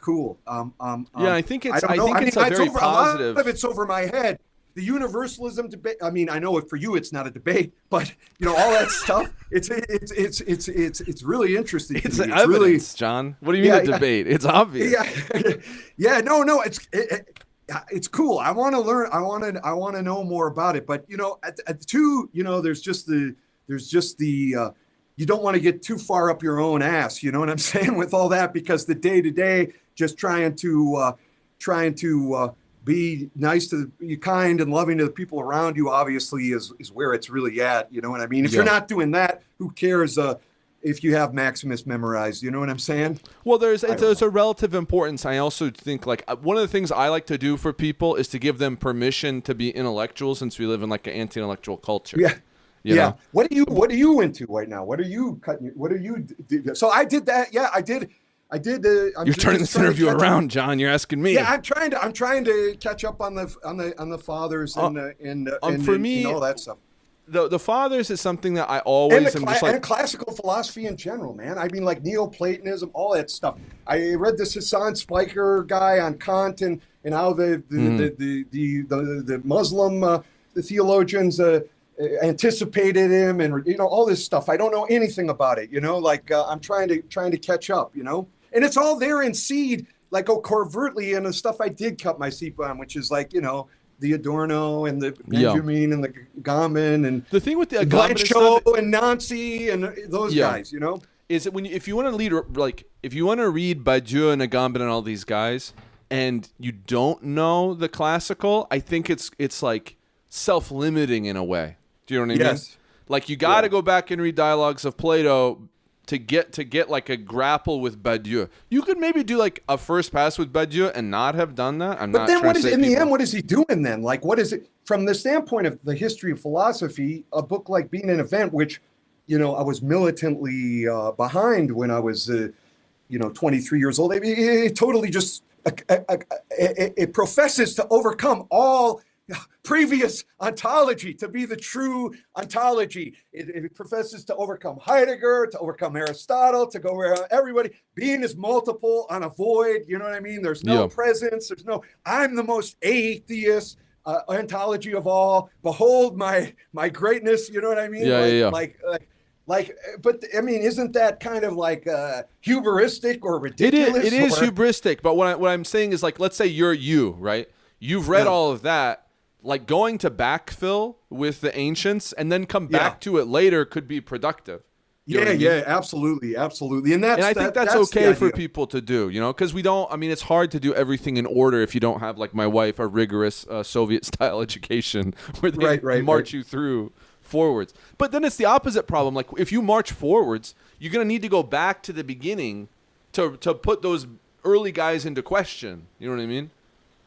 I think it's. I don't know. think it's a very positive. A lot of it's over my head. The universalism debate. I mean, I know for you it's not a debate, but all that stuff. It's really interesting. It's evidence, really, John. What do you mean a debate? It's obvious. Yeah. No. It's cool. I want to learn. I want to know more about it. But there's just the. You don't want to get too far up your own ass. You know what I'm saying with all that, because the day to day, just trying to be nice to you, kind and loving to the people around you, obviously is where it's really at. You know what I mean? If you're not doing that, who cares? If you have Maximus memorized, you know what I'm saying? Well, there's a relative importance. I also think one of the things I like to do for people is to give them permission to be intellectual, since we live in an anti-intellectual culture. Yeah. You know? What are you into right now? What are you cutting? What are you? So I did that. Yeah, I did. You're turning this interview around, John. You're asking me. Yeah, I'm trying to catch up on the fathers and for me, all that stuff. The fathers is something that I always and classical philosophy in general, man. I mean, like Neoplatonism, all that stuff. I read this Hassan Spiker guy on Kant and how the Muslim the theologians anticipated him, and all this stuff. I don't know anything about it. I'm trying to catch up. And it's all there in seed, covertly, and the stuff I did cut my seat on, which is the Adorno and the Benjamin and the Agamben and the thing with the Agamben and Nancy and those guys, is that if you want to read Badiou and Agamben and all these guys, and you don't know the classical, I think it's self-limiting in a way. Do you know what I mean? You got to go back and read Dialogues of Plato to get a grapple with Badiou. You could maybe do a first pass with Badiou and not have done that. But then what is he doing then? What is it from the standpoint of the history of philosophy? A book like Being an Event, which I was militantly behind when I was 23 years old. It totally just it professes to overcome all previous ontology to be the true ontology. It professes to overcome Heidegger, to overcome Aristotle, to go around everybody. Being is multiple on a void. You know what I mean? There's no presence. I'm the most atheist ontology of all. Behold my greatness. You know what I mean? But I mean, isn't that kind of hubristic or ridiculous? It is hubristic. But what I'm saying is let's say you're you, right? You've read all of that. Going to backfill with the ancients and then come back to it later could be productive. Absolutely. And I think that's okay for people to do, because it's hard to do everything in order if you don't have, my wife, a rigorous Soviet-style education where they march you through forwards. But then it's the opposite problem. If you march forwards, you're going to need to go back to the beginning to put those early guys into question. You know what I mean?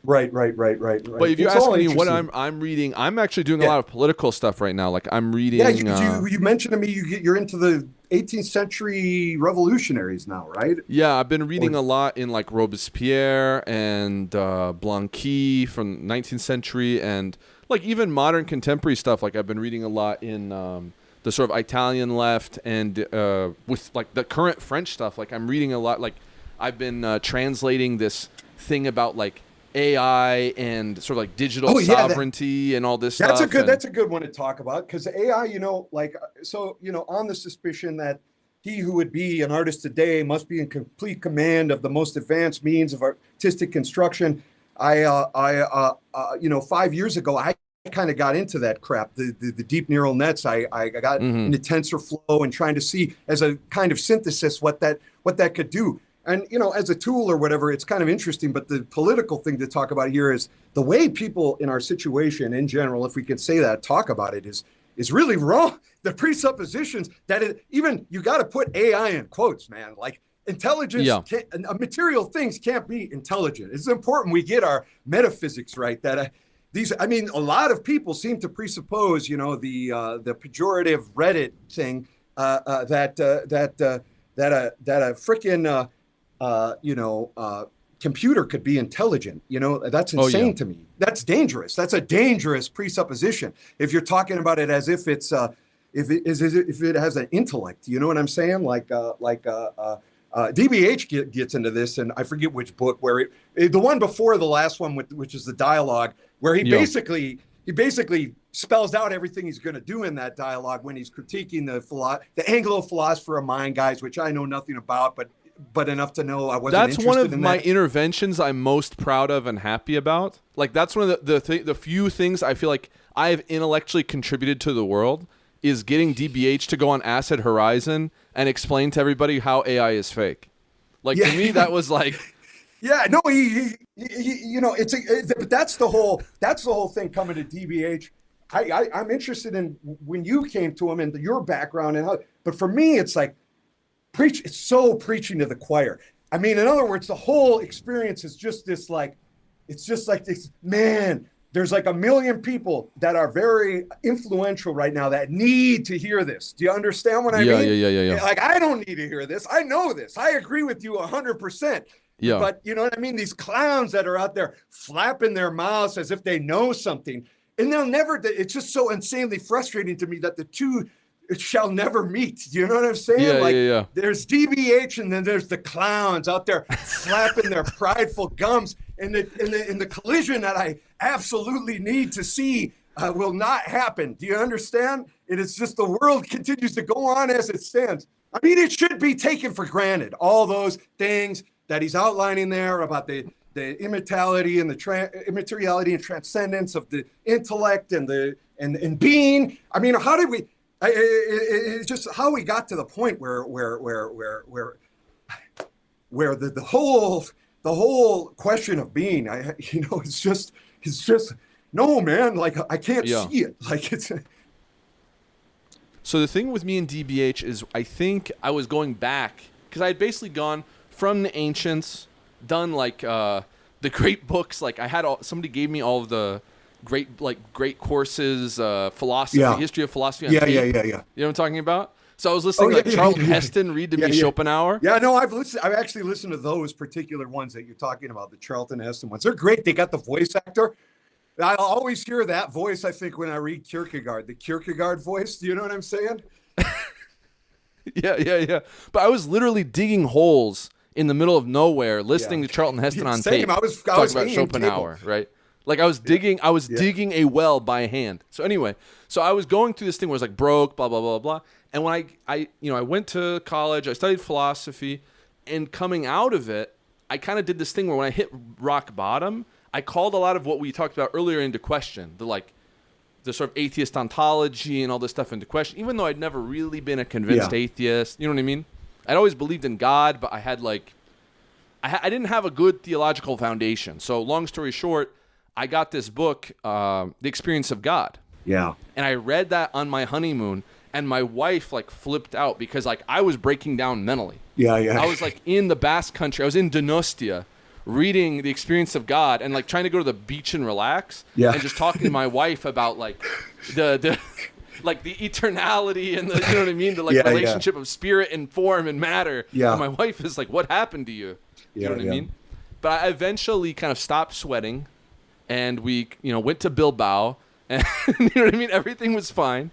Right. But if you ask me what I'm reading, I'm actually doing a lot of political stuff right now. I'm reading. Yeah, you mentioned to me you're into the 18th century revolutionaries now, right? Yeah, I've been reading a lot in Robespierre and Blanqui from 19th century, and even modern contemporary stuff. I've been reading a lot in the sort of Italian left, and with the current French stuff. I'm reading a lot. I've been translating this thing about AI and sort of digital sovereignty and all this stuff. That's a good one to talk about, because AI, on the suspicion that he who would be an artist today must be in complete command of the most advanced means of artistic construction. 5 years ago, I kind of got into that crap, the deep neural nets. I got into TensorFlow and trying to see as a kind of synthesis what that could do. And, as a tool or whatever, it's kind of interesting. But the political thing to talk about here is the way people in our situation in general, if we can say that, talk about it is really wrong. the presuppositions that even you got to put AI in quotes, man. Like intelligence, material things can't be intelligent. It's important we get our metaphysics right. That a lot of people seem to presuppose, the pejorative Reddit thing that a freaking computer could be intelligent. That's insane to me. That's dangerous. That's a dangerous presupposition. If you're talking about it as if it's if it has an intellect, you know what I'm saying? DBH gets into this, and I forget which book, where the one before the last one, which is the dialogue, where he basically spells out everything he's going to do in that dialogue when he's critiquing the Anglo-philosopher of mind, guys, which I know nothing about, but enough to know I wasn't interested in that. That's one of my interventions I'm most proud of and happy about. Like, that's one of the few things I feel like I've intellectually contributed to the world, is getting DBH to go on Acid Horizon and explain to everybody how AI is fake. Like, to me, that was like... Yeah, no, but that's the whole thing coming to DBH. I'm interested in when you came to him and your background and how, but for me, it's like it's so preaching to the choir. I mean, in other words, the whole experience is just this, like, it's just like this, man, there's like 1 million people that are very influential right now that need to hear this. Do you understand what I mean? Yeah. Like, I don't need to hear this. I know this. I agree with you 100%. Yeah. But you know what I mean? These clowns that are out there flapping their mouths as if they know something, and they'll never, it's just so insanely frustrating to me that the two shall never meet. You know what I'm saying? Yeah. There's DBH and then there's the clowns out there flapping their prideful gums, and the collision that I absolutely need to see will not happen. Do you understand? It is just the world continues to go on as it stands. I mean, it should be taken for granted, all those things that he's outlining there about the immateriality and immateriality and transcendence of the intellect and being. I mean, how did we? It's just how we got to the point where the whole question of being. It's just no, man. Like, I can't see it. Like, it's. So the thing with me and DBH is, I think I was going back because I had basically gone from the ancients, done like the great books. Like, I had somebody gave me all of the great courses, philosophy, history of philosophy. Yeah. You know what I'm talking about? So I was listening Charlton Heston read to me Schopenhauer. Yeah, no, I've actually listened to those particular ones that you're talking about, the Charlton Heston ones. They're great. They got the voice actor. I always hear that voice, I think, when I read Kierkegaard, the Kierkegaard voice. Do you know what I'm saying? Yeah. But I was literally digging holes in the middle of nowhere, listening to Charlton Heston on tape. I was talking about Schopenhauer, right? Like, I was digging a well by hand. So anyway, I was going through this thing where I was like broke, blah, blah, blah, blah. And when I went to college, I studied philosophy, and coming out of it, I kind of did this thing where when I hit rock bottom, I called a lot of what we talked about earlier into question, the sort of atheist ontology and all this stuff into question, even though I'd never really been a convinced atheist. You know what I mean? I'd always believed in God, but I had I didn't have a good theological foundation. So long story short, I got this book, The Experience of God. Yeah. And I read that on my honeymoon, and my wife flipped out because I was breaking down mentally. Yeah. I was in the Basque Country. I was in Donostia reading The Experience of God and trying to go to the beach and relax. Yeah. And just talking to my wife about the eternality and the, you know what I mean? The relationship of spirit and form and matter. Yeah. And my wife is like, what happened to you? You know what I mean? But I eventually kind of stopped sweating, and we, went to Bilbao, and you know what I mean? Everything was fine.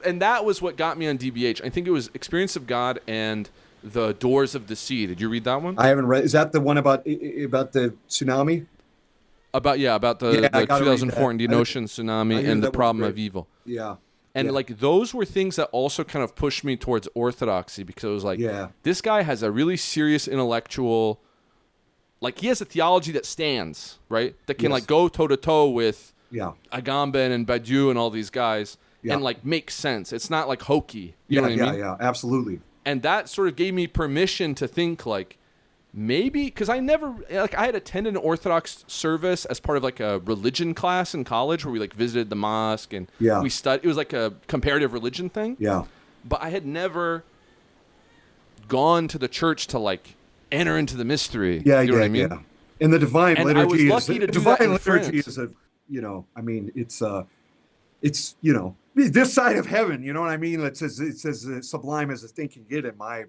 And that was what got me on DBH. I think it was Experience of God and The Doors of the Sea. Did you read that one? I haven't read. Is that the one about the tsunami? About the 2004 Indian Ocean tsunami and the problem of evil. Yeah. And those were things that also kind of pushed me towards orthodoxy, because it was this guy has a really serious intellectual, he has a theology that stands, right? That can go toe to toe with Agamben and Badiou and all these guys and make sense. It's not hokey. You know what I mean? Yeah, absolutely. And that sort of gave me permission to think maybe because I never like I had attended an Orthodox service as part of like a religion class in college where we like visited the mosque and we studied. It was like a comparative religion thing. Yeah. But I had never gone to the church to like enter into the mystery. Yeah, you know what I mean? Yeah. And the divine and liturgy I was lucky is to the do that divine in liturgy France. is a, you know, I mean, it's you know, this side of heaven, you know what I mean? It's as sublime as a thing can get in my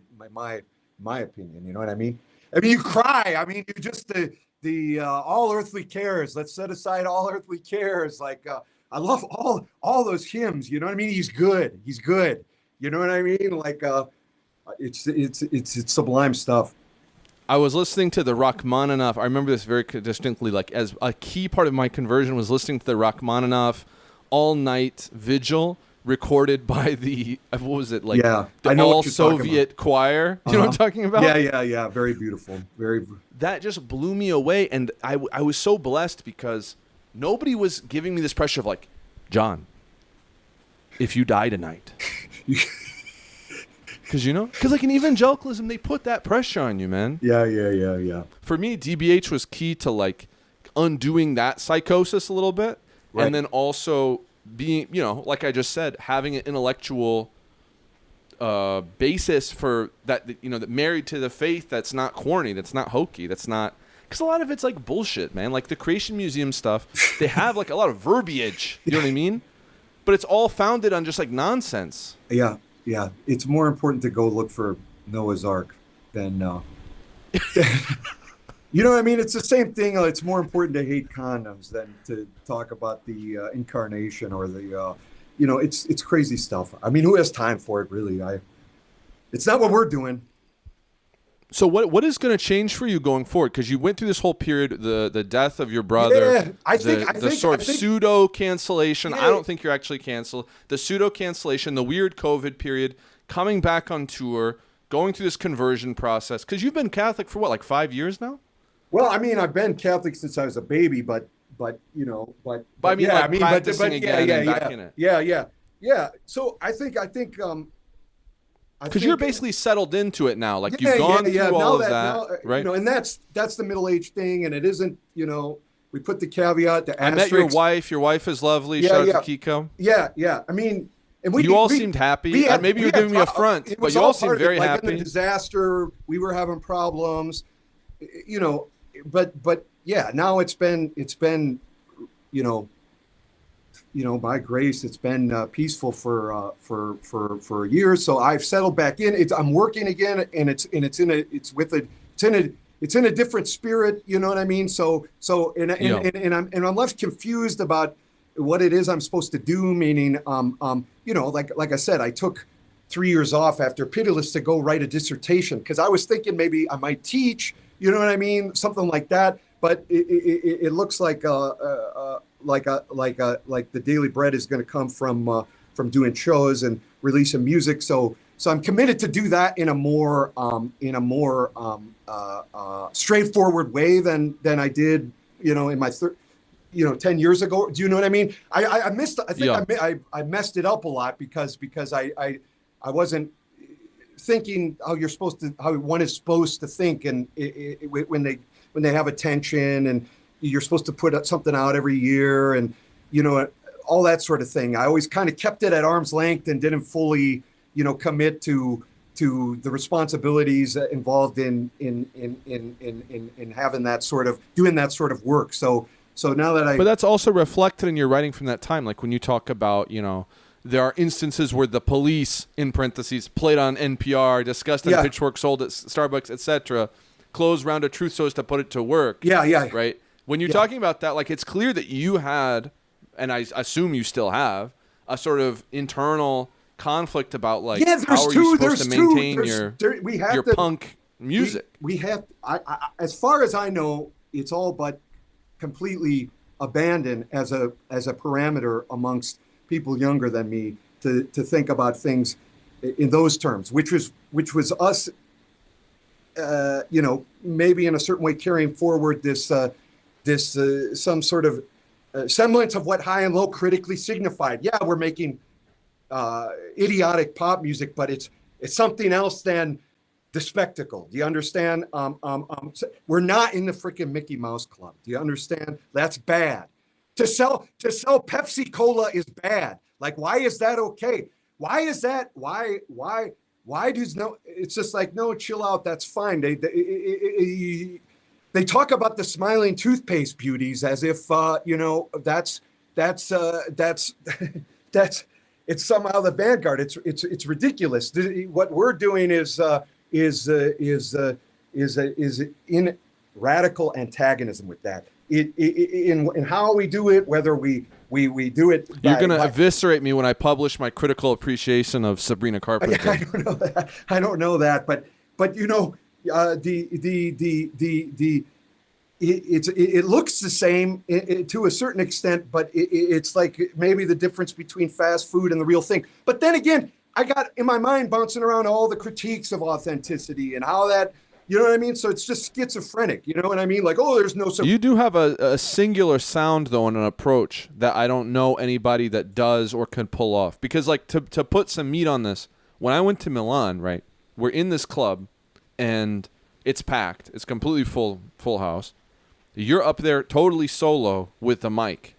opinion, you know what I mean? I mean, you cry. I mean, you just the all earthly cares. Let's set aside all earthly cares. Like I love all those hymns. You know what I mean? He's good. He's good. You know what I mean? Like it's sublime stuff. I was listening to the Rachmaninoff. I remember this very distinctly. Like as a key part of my conversion was listening to the Rachmaninoff all-night vigil recorded by the what was it like? Yeah, the all-Soviet choir. You know what I'm talking about? Yeah. Very beautiful. Very. That just blew me away, and I was so blessed because nobody was giving me this pressure of like, John, if you die tonight. Because, you know, like in evangelicalism, they put that pressure on you, man. Yeah. For me, DBH was key to like undoing that psychosis a little bit. Right. And then also being, you know, like I just said, having an intellectual basis for that, you know, that married to the faith that's not corny, that's not hokey, that's not, because a lot of it's like bullshit, man. Like the Creation Museum stuff, they have like a lot of verbiage, you know what I mean? But it's all founded on just like nonsense. Yeah. It's more important to go look for Noah's Ark than, you know what I mean? It's the same thing. It's more important to hate condoms than to talk about the incarnation or the, you know, it's crazy stuff. I mean, who has time for it, really? It's not what we're doing. So what is going to change for you going forward? Because you went through this whole period, the death of your brother, yeah, I think pseudo cancellation. Yeah. I don't think you're actually canceled. The pseudo cancellation, the weird COVID period, coming back on tour, going through this conversion process. Because you've been Catholic for what, like 5 years now? Well, I mean, I've been Catholic since I was a baby, but you know, but I mean, yeah, like I mean, practicing again and back in it. Yeah. So I think. Because you're basically settled into it now, like you've gone through all of that, right? You know, and that's the middle-age thing, and it isn't. You know, we put the caveat. The I met your wife. Your wife is lovely. Shout out to Kiko. Yeah. I mean, and you all seemed happy. Maybe you're giving me a front, but you all seemed very happy. In the disaster, we were having problems. You know, but yeah, now it's been you know, by grace, it's been peaceful for years. So I've settled back in. I'm working again, and it's in a different spirit. You know what I mean? So I'm less confused about what it is I'm supposed to do. Meaning, you know, like I said, I took 3 years off after Pitiless to go write a dissertation because I was thinking maybe I might teach. You know what I mean? Something like that. But it looks like the daily bread is going to come from doing shows and releasing music. So I'm committed to do that in a more straightforward way than I did, you know, in my 10 years ago. Do you know what I mean? I messed it up a lot because I wasn't thinking how one is supposed to think, and when they have attention and you're supposed to put something out every year and, you know, all that sort of thing. I always kind of kept it at arm's length and didn't fully, you know, commit to the responsibilities involved in having that sort of, doing that sort of work. So now that But that's also reflected in your writing from that time. Like when you talk about, you know, there are instances where the police, in parentheses, played on NPR, discussed on Pitchfork, sold at Starbucks, etc., closed round of truth so as to put it to work. Yeah. Right? When you're talking about that, like it's clear that you had, and I assume you still have, a sort of internal conflict about like how are you supposed to maintain your punk music. We have, as far as I know, it's all but completely abandoned as a parameter amongst people younger than me to think about things in those terms, which was us. You know, maybe in a certain way carrying forward this some sort of semblance of what high and low critically signified. Yeah, we're making idiotic pop music, but it's something else than the spectacle. Do you understand? We're not in the freaking Mickey Mouse Club. Do you understand? That's bad. To sell Pepsi Cola is bad. Like, why is that okay? Why is that? Why does no? It's just like, no, chill out. That's fine. They talk about the smiling toothpaste beauties as if that's it's somehow the vanguard. It's ridiculous. What we're doing is in radical antagonism with that. In how we do it, whether we do it. You're going to eviscerate me when I publish my critical appreciation of Sabrina Carpenter. I don't know that, but it looks the same to a certain extent, but it's like maybe the difference between fast food and the real thing. But then again, I got in my mind bouncing around all the critiques of authenticity and how that, you know what I mean? So it's just schizophrenic, you know what I mean? Like, oh, there's no... You do have a singular sound, though, and an approach that I don't know anybody that does or can pull off. Because, like, to put some meat on this, when I went to Milan, right, we're in this club, and it's packed. It's completely full house. You're up there totally solo with the mic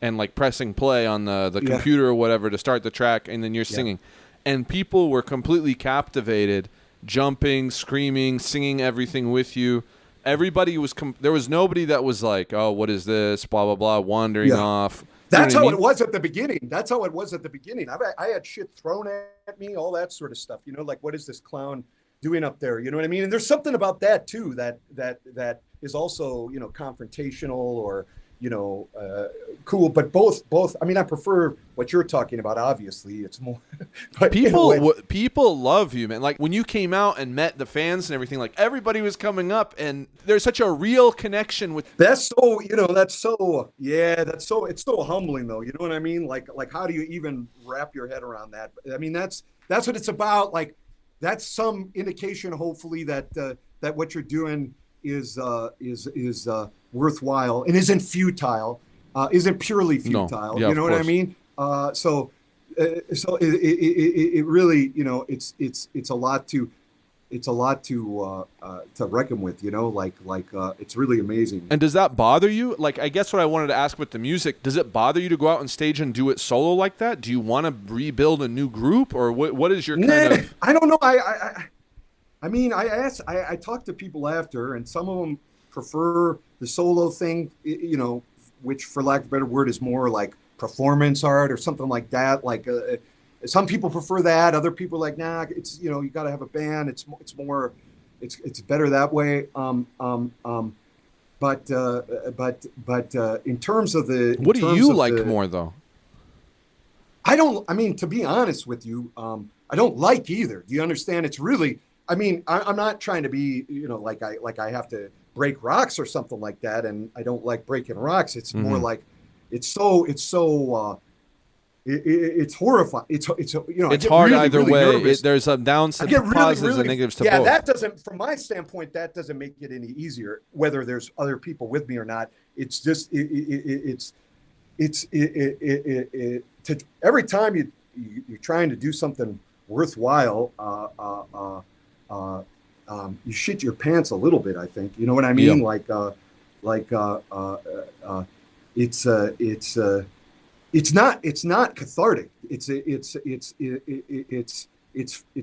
and, like, pressing play on the computer or whatever to start the track, and then you're singing. And people were completely captivated, jumping, screaming, singing everything with you. Everybody was there was nobody that was like, oh, what is this, blah blah blah, wandering off. That's how it was at the beginning. I had shit thrown at me, all that sort of stuff, like, what is this clown doing up there, you know what I mean? And there's something about that too that is also confrontational or cool, but both. I mean, I prefer what you're talking about. Obviously, it's more. But people love you, man. Like when you came out and met the fans and everything, like everybody was coming up, and there's such a real connection with. It's so humbling, though. You know what I mean? Like how do you even wrap your head around that? I mean, that's what it's about. Like that's some indication, hopefully, that what you're doing is worthwhile and isn't futile, isn't purely futile. No. Yeah, you know what I mean? So it really, it's a lot to reckon with, it's really amazing. And does that bother you? Like, I guess what I wanted to ask with the music, does it bother you to go out on stage and do it solo like that? Do you want to rebuild a new group, or what is your kind of? I don't know. I mean, I talked to people after, and some of them prefer the solo thing, which, for lack of a better word, is more like performance art or something like that. Like some people prefer that. Other people are like, nah, it's you got to have a band. It's better that way. But in terms of the, what do you like more though? I mean, to be honest with you, I don't like either. Do you understand? It's really. I mean, I'm not trying to be, like I have to break rocks or something like that, and I don't like breaking rocks. It's more like it's horrifying. It's hard really, either really way. Nervous. There's a downside, positives and negatives to both. Yeah, that doesn't, from my standpoint, that doesn't make it any easier. Whether there's other people with me or not, it's just every time you're trying to do something worthwhile. You shit your pants a little bit, I think. You know what I mean? Yeah. It's not cathartic. It's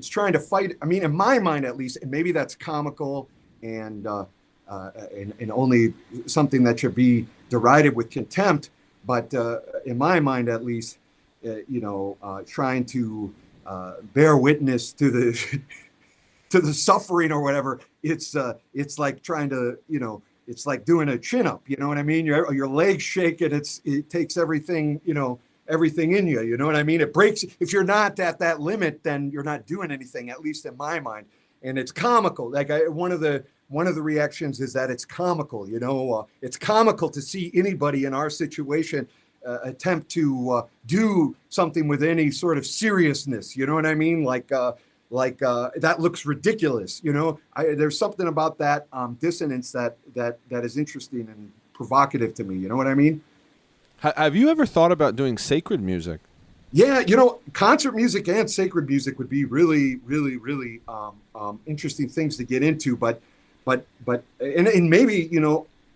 trying to fight. I mean, in my mind, at least, and maybe that's comical and only something that should be derided with contempt. But in my mind, at least, trying to bear witness to the to the suffering or whatever. It's like trying to, it's like doing a chin up. You know what I mean? Your legs shake and it takes everything, everything in you. You know what I mean? It breaks. If you're not at that limit, then you're not doing anything, at least in my mind. And it's comical. Like one of the reactions is that it's comical. It's comical to see anybody in our situation attempt to do something with any sort of seriousness. You know what I mean? Like that looks ridiculous. There's something about that dissonance that is interesting and provocative to me. You know what I mean? Have you ever thought about doing sacred music? Yeah, concert music and sacred music would be really, really, really interesting things to get into. And maybe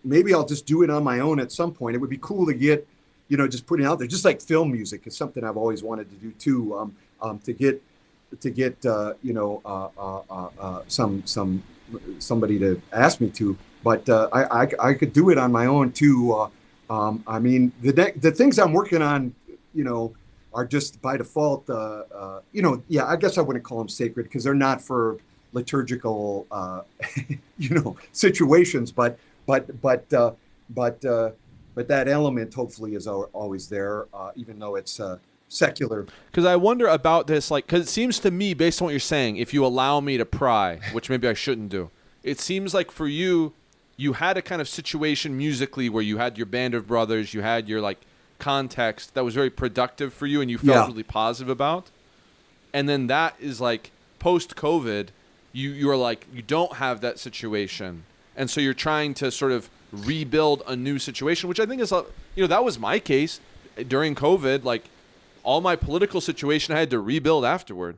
maybe I'll just do it on my own at some point. It would be cool to get, just putting out there, just like film music is something I've always wanted to do too. To get somebody to ask me to, but I could do it on my own too. I mean, the things I'm working on, are just by default, yeah, I guess I wouldn't call them sacred because they're not for liturgical, situations, but that element hopefully is always there, even though it's secular. Because I wonder about this, because it seems to me, based on what you're saying, if you allow me to pry, which maybe I shouldn't do, it seems like for you, you had a kind of situation musically where you had your band of brothers, you had your context that was very productive for you and you felt really positive about. And then that is post-COVID, you're you don't have that situation. And so you're trying to sort of rebuild a new situation, which I think is, that was my case during COVID. All my political situation I had to rebuild afterward.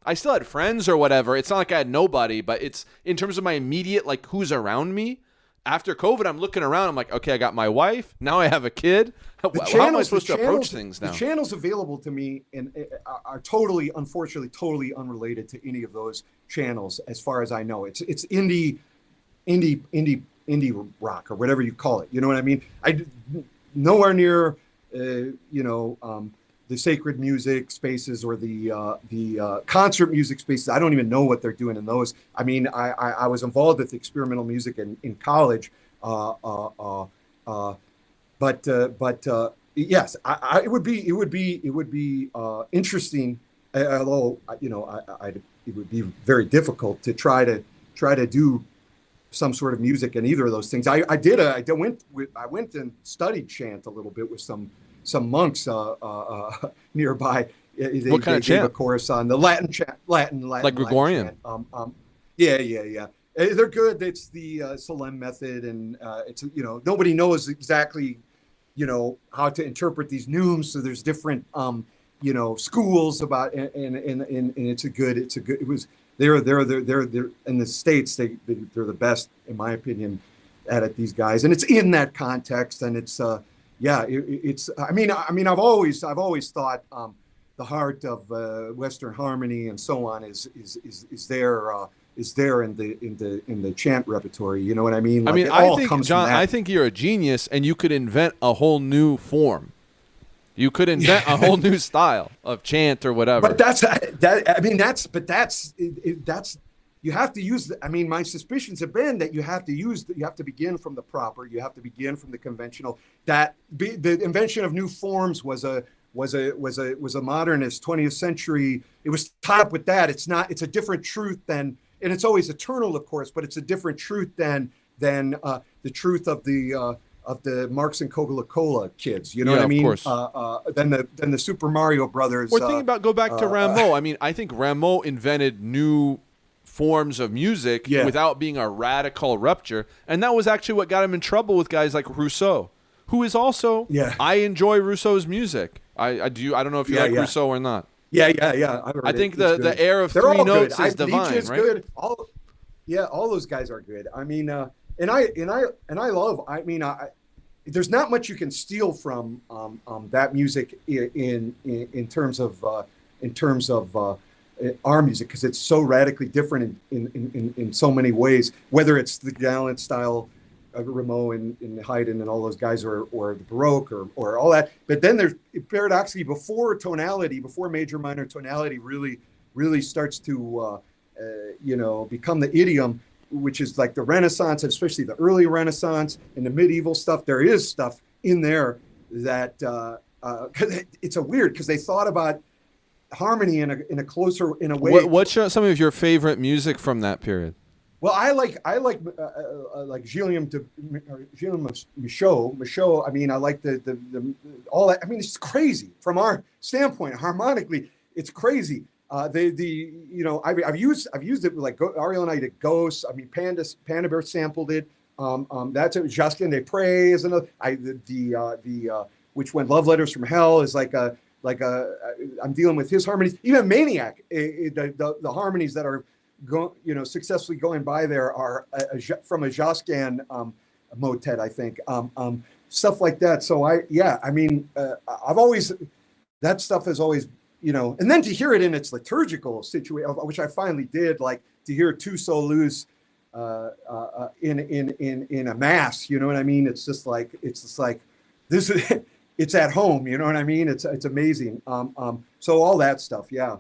I still had friends or whatever. It's not like I had nobody, but it's in terms of my immediate, who's around me. After COVID, I'm looking around. I'm like, okay, I got my wife. Now I have a kid. How am I supposed to approach things now? The channels available to me are totally, unfortunately, totally unrelated to any of those channels, as far as I know. It's indie rock or whatever you call it. You know what I mean? Nowhere near, the sacred music spaces or the concert music spaces. I don't even know what they're doing in those. I mean, I was involved with experimental music in college, but yes, it would be interesting. Although it would be very difficult to try to do some sort of music in either of those things. I went and studied chant a little bit with some monks nearby. What kind of chant? A course on the Latin chant, Latin like Gregorian. Latin chant. Yeah. They're good. It's the Solemn method, and it's nobody knows exactly how to interpret these neumes. So there's different schools about, and it's a good. It was they're in the States. They're the best in my opinion at it. These guys, and it's in that context, and it's. Yeah, it's. I mean, I've always thought the heart of Western harmony and so on is there in the chant repertory. You know what I mean? I think, John, I think you're a genius, and you could invent a whole new form. You could invent a whole new style of chant or whatever. But that's. You have to use. My suspicions have been that you have to begin from the proper. You have to begin from the conventional. The invention of new forms was a modernist 20th century. It was tied up with that. It's a different truth than, and it's always eternal, of course, but it's a different truth than the truth of the Marx and Coca-Cola kids. You know what I mean? Of course. Than the Super Mario Brothers. Or go back to Rameau. I think Rameau invented new forms of music without being a radical rupture, and that was actually what got him in trouble with guys like Rousseau, who is also I enjoy Rousseau's music. I do. I don't know if you like Rousseau or not. Yeah. I think the air of three notes is divine, Nietzsche's right? Good. All those guys are good. And I love. There's not much you can steal from that music in terms of our music, because it's so radically different in so many ways, whether it's the gallant style of Rameau and Haydn and all those guys, or the Baroque or all that. But then there's paradoxically before major minor tonality really starts to become the idiom, which is like the Renaissance, and especially the early Renaissance and the medieval stuff. There is stuff in there that it's a weird, because they thought about harmony in a way. What's some of your favorite music from that period? Well, I like Gilles Michaud. I like the all that. It's crazy from our standpoint. Harmonically, it's crazy. I've used it with Ariel and I did Ghosts. Panda sampled it. That's it. Justin Des Prez is another. Which When Love Letters from Hell is like a I'm dealing with his harmonies. Even Maniac, the harmonies that are successfully going by there are from a Josquin motet, I think, stuff like that. So I've always, that stuff has always, and then to hear it in its liturgical situation, which I finally did, like to hear two solos in a mass, you know what I mean? It's just like this is, it's at home, you know what I mean? It's amazing. So all that stuff, yeah.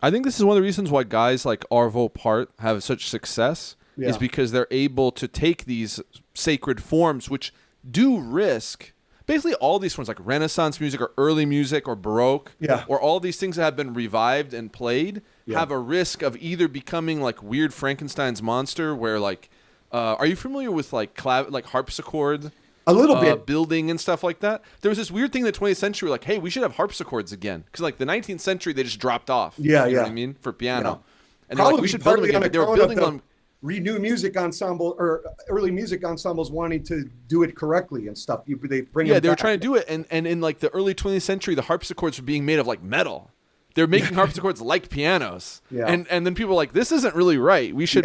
I think this is one of the reasons why guys like Arvo Part have such success, is because they're able to take these sacred forms, which do risk basically all these forms, like Renaissance music or early music or Baroque, or all these things that have been revived and played, have a risk of either becoming like weird Frankenstein's monster, where like, are you familiar with like harpsichord? A little bit. Building and stuff like that. There was this weird thing in the 20th century, like, hey, we should have harpsichords again. Because like the 19th century, they just dropped off. You know what I mean? For piano. And they're like, we should build them again. They were building them. Renew music ensemble or early music ensembles wanting to do it correctly and stuff. They bring they were trying to do it. And in like the early 20th century, the harpsichords were being made of like metal. They're making harpsichords like pianos. And then people are like, this isn't really right. We should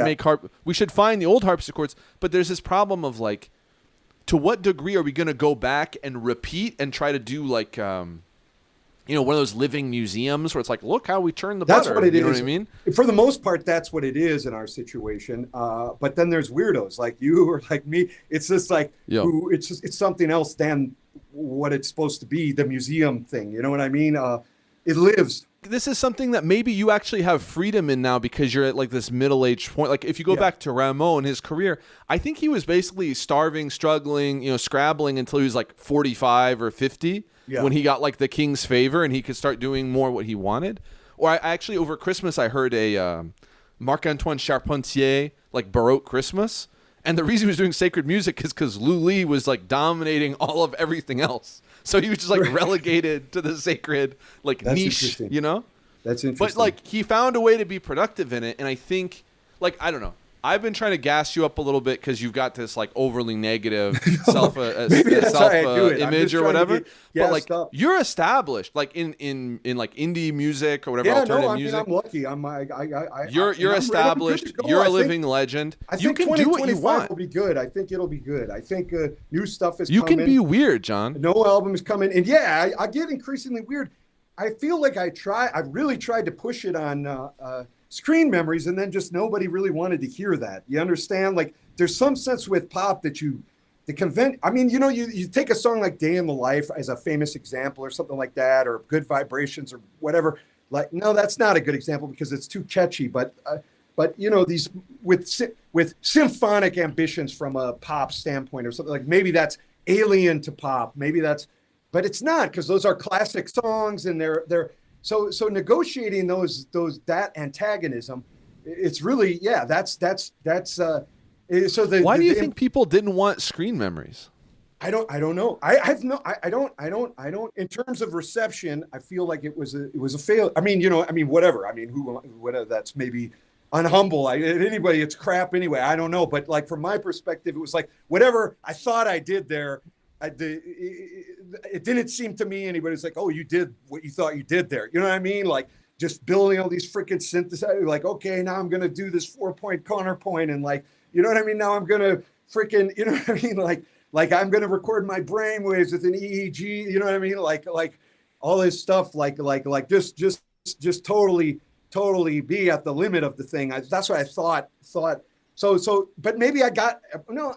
we should find the old harpsichords. But there's this problem of like, to what degree are we going to go back and repeat and try to do like, one of those living museums where it's like, look how we turned the butter. That's what it is. You know what I mean? For the most part, that's what it is in our situation. But then there's weirdos like you or like me. It's just like, it's something else than what it's supposed to be, the museum thing. You know what I mean? It lives. This is something that maybe you actually have freedom in now because you're at like this middle-aged point. Like if you go back to Rameau and his career, I think he was basically starving, struggling, scrabbling until he was like 45 or 50 when he got like the king's favor and he could start doing more what he wanted. Or I actually, over Christmas, I heard a Marc-Antoine Charpentier, like Baroque Christmas. And the reason he was doing sacred music is because Lully was like dominating all of everything else. So he was just like relegated to the sacred niche, That's interesting. But like he found a way to be productive in it. And I think, like, I don't know. I've been trying to gas you up a little bit because you've got this like overly negative self image or whatever. But like you're established, like in like indie music or whatever alternative music. I'm lucky. You're established. You're a living legend. I think you can do what you want. Will be good. I think it'll be good. I think new stuff is. You coming. can be weird, John. No album is coming, and I get increasingly weird. I feel like I really tried to push it on. Screen Memories, and then just nobody really wanted to hear that. You understand? Like there's some sense with pop that you take a song like Day in the Life as a famous example or something like that, or Good Vibrations or whatever. Like, no, that's not a good example because it's too catchy, but these with symphonic ambitions from a pop standpoint or something, like maybe that's alien to pop. But it's not, because those are classic songs and they're So negotiating that antagonism, it's really that's. Why do you think people didn't want Screen Memories? I don't know. I don't. In terms of reception, I feel like it was a fail. Whatever. Whatever. That's maybe unhumble. Anybody, it's crap anyway. I don't know. But like from my perspective, it was like whatever I thought I did there. It didn't seem to me anybody's like, oh, you did what you thought you did there. You know what I mean? Like just building all these freaking synthesizers. Like, okay, now I'm going to do this 4-point counterpoint. And like, you know what I mean? Now I'm going to freaking, you know what I mean? Like I'm going to record my brain waves with an EEG. You know what I mean? Like all this stuff, like just totally be at the limit of the thing. That's what I thought. So, but maybe I got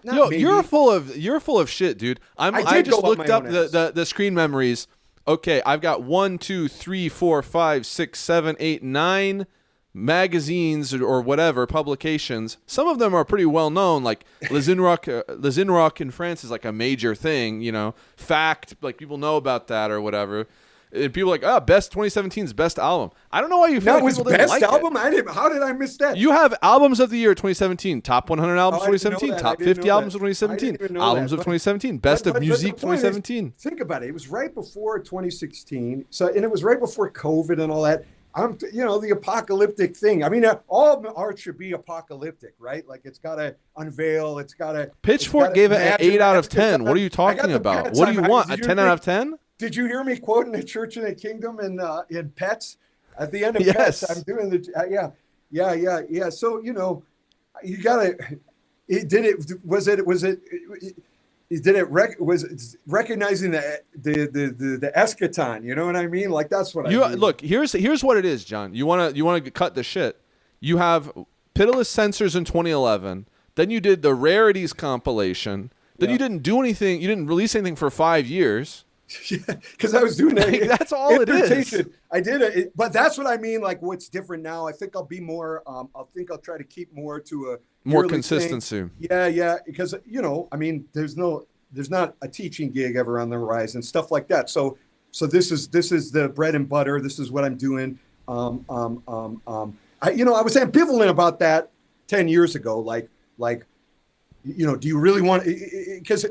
maybe. You're full of shit, dude. I just looked up the Screen Memories. Okay, I've got 1, 2, 3, 4, 5, 6, 7, 8, 9 magazines or whatever publications. Some of them are pretty well known, like Les Inrocks in France is like a major thing. Fact, like people know about that or whatever. And people are like, best 2017's best album. I don't know why you feel like people didn't like it. That was best album? How did I miss that? You have albums of the year 2017, top 100 albums 2017, top 50 albums of 2017, albums of 2017, best of music 2017. Think about it. It was right before 2016. And it was right before COVID and all that. The apocalyptic thing. All art should be apocalyptic, right? Like it's got to unveil. Pitchfork gave it an 8 out of 10. What are you talking about? What do you want? A 10 out of 10? Did you hear me quoting the Church in the Kingdom in Pets? At the end of Yes. Pets, I'm doing the yeah. So you gotta. Was it recognizing the eschaton? You know what I mean? Like that's what I mean. Look, here's what it is, John. You wanna cut the shit. You have Pitiless Censors in 2011. Then you did the Rarities compilation. Then you didn't do anything. You didn't release anything for 5 years. Yeah, because I was doing that. That's all it is. I did it, but that's what I mean. Like what's different now? I think I'll be more. I think I'll try to keep more to a more consistency. Yeah, because I mean, there's not a teaching gig ever on the horizon, stuff like that. So this is the bread and butter. This is what I'm doing. I was ambivalent about that 10 years ago. Like, do you really want? Because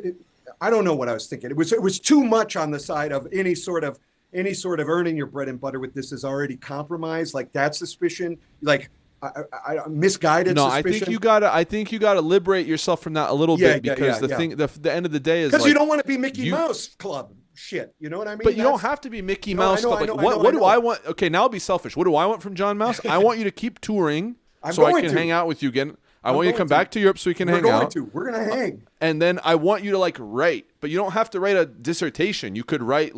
I don't know what I was thinking. It was too much on the side of any sort of earning your bread and butter with this is already compromised. Like that suspicion, like I misguided. No, suspicion. I think you gotta liberate yourself from that a little bit because the end of the day is because like, you don't want to be Mickey Mouse Club shit. You know what I mean? But you don't have to be Mickey Mouse Club. What do I want? Okay, now I'll be selfish. What do I want from John Mouse? I want you to keep touring so I can hang out with you again. I want you to come back to Europe so we can hang out. We're going to hang. And then I want you to write, but you don't have to write a dissertation. You could write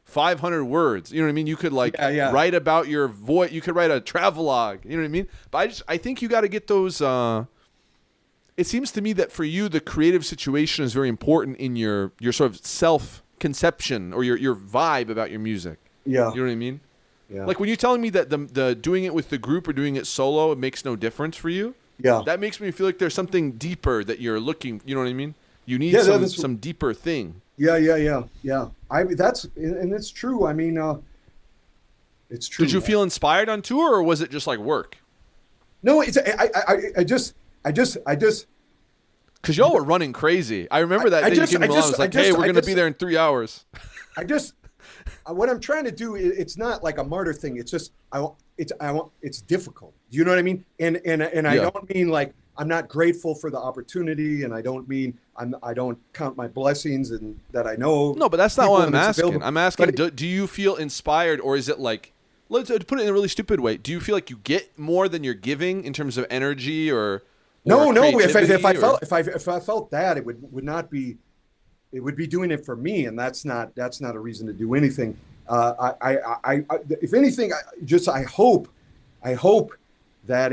500 words. You know what I mean? You could write about your voice. You could write a travelogue. You know what I mean? But I think you got to get those. It seems to me that for you, the creative situation is very important in your sort of self-conception or your vibe about your music. Yeah. You know what I mean? Yeah. Like when you're telling me that the doing it with the group or doing it solo, it makes no difference for you. Yeah. That makes me feel like there's something deeper that you're looking. You know what I mean? You need some deeper thing. Yeah. And it's true. I mean, it's true. Did you feel inspired on tour, or was it just like work? No, I just. Because y'all were running crazy. I remember that day you came along. I was like, hey, we're going to be there in 3 hours. What I'm trying to do, it's not like a martyr thing. It's just, it's difficult. Do you know what I mean? And I don't mean like, I'm not grateful for the opportunity, and I don't mean I don't count my blessings and that I know. No, but that's not what I'm asking. I'm asking, do you feel inspired, or is it like, let's put it in a really stupid way. Do you feel like you get more than you're giving in terms of energy or no? If I felt that, it would not be. It would be doing it for me, and that's not a reason to do anything. If anything, I hope that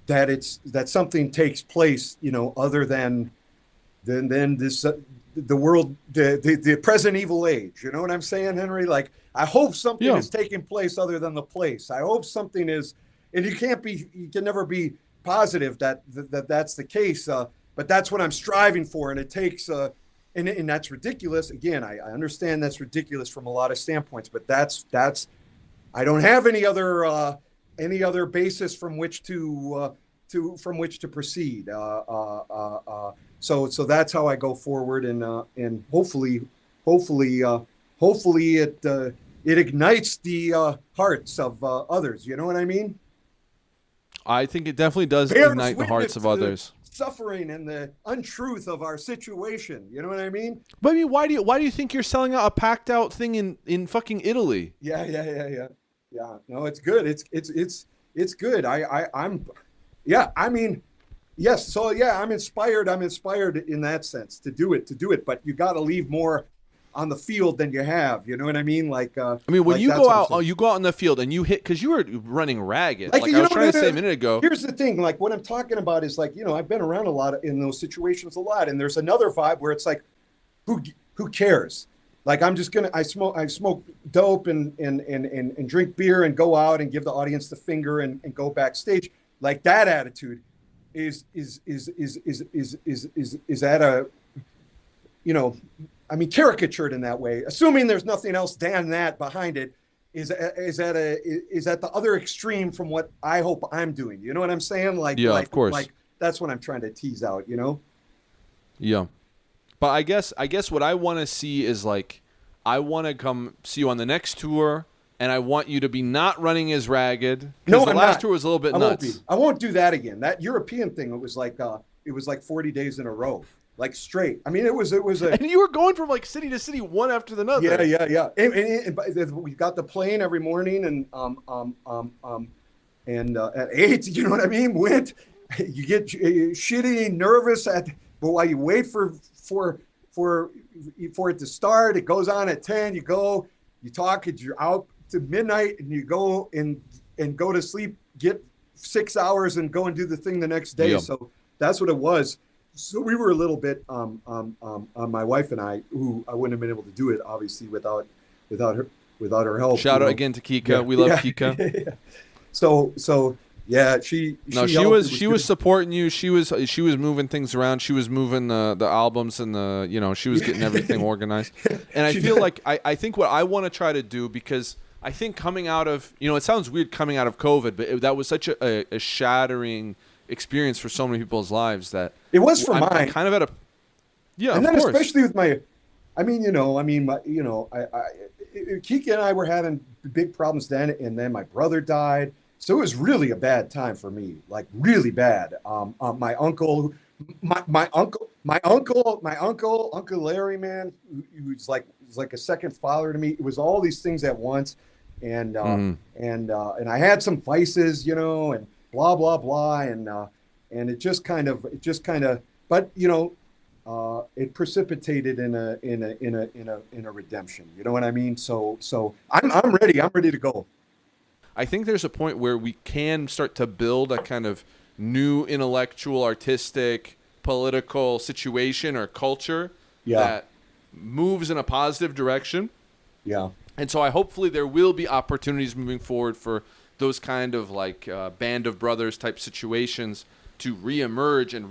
that something takes place, other than this the world, the present evil age. You know what I'm saying, Henry? Like I hope something is taking place other than the place. I hope something is, and you can never be positive that's the case, but that's what I'm striving for, and it takes and that's ridiculous. Again, I understand that's ridiculous from a lot of standpoints, but that's I don't have any other basis from which to proceed. So that's how I go forward, and hopefully it ignites the hearts of others. You know what I mean? I think it definitely does ignite the hearts of others. Suffering and the untruth of our situation. You know what I mean? But I mean, why do you think you're selling out a packed out thing in fucking Italy? Yeah. No, it's good. It's good. I mean, yes. So yeah, I'm inspired in that sense to do it. But you got to leave more on the field than you have. You know what I mean? Like, I mean, when you go out in the field and you hit, because you were running ragged. Like I was trying to say a minute ago. Here's the thing. Like what I'm talking about is like, I've been around a lot in those situations a lot, and there's another vibe where it's like, who cares? Like I smoke dope and drink beer and go out and give the audience the finger and go backstage. Like that attitude is at a, caricatured in that way, assuming there's nothing else than that behind it, is at the other extreme from what I hope I'm doing. You know what I'm saying? Of course. Like that's what I'm trying to tease out, Yeah. But I guess what I want to see is like, I want to come see you on the next tour, and I want you to be not running as ragged. No, the last tour was a little bit nuts. I won't do that again. That European thing, it was like 40 days in a row. like straight. I mean, it was a. And you were going from like city to city, one after another. Yeah. And we got the plane every morning, and at 8, you know what I mean? Went. You get shitty, nervous but while you wait for it to start, it goes on at 10. You go, you talk, you're out to midnight, and you go and go to sleep. Get 6 hours and go and do the thing the next day. Yep. So that's what it was. So we were a little bit, my wife and I, who I wouldn't have been able to do it obviously without her help. Shout out again to Kika. Yeah. We love Kika. Yeah. So yeah, she was supporting you. She was moving things around. She was moving the albums and she was getting everything organized. And I feel like I think what I want to try to do, because I think coming out of, it sounds weird coming out of COVID, but that was such a shattering experience for so many people's lives that it was for mine. I'm kind of at a, and then course. Especially with my, Kiki and I were having big problems then, and then my brother died, so it was really a bad time for me, like really bad. My uncle, Uncle Larry, man, who's like a second father to me. It was all these things at once, and I had some vices, and blah blah blah, and it just kind of, but it precipitated in a redemption. You know what I mean? So I'm ready. I'm ready to go. I think there's a point where we can start to build a kind of new intellectual, artistic, political situation or culture that moves in a positive direction. Yeah. And so hopefully there will be opportunities moving forward for those kind of like Band of Brothers type situations to reemerge and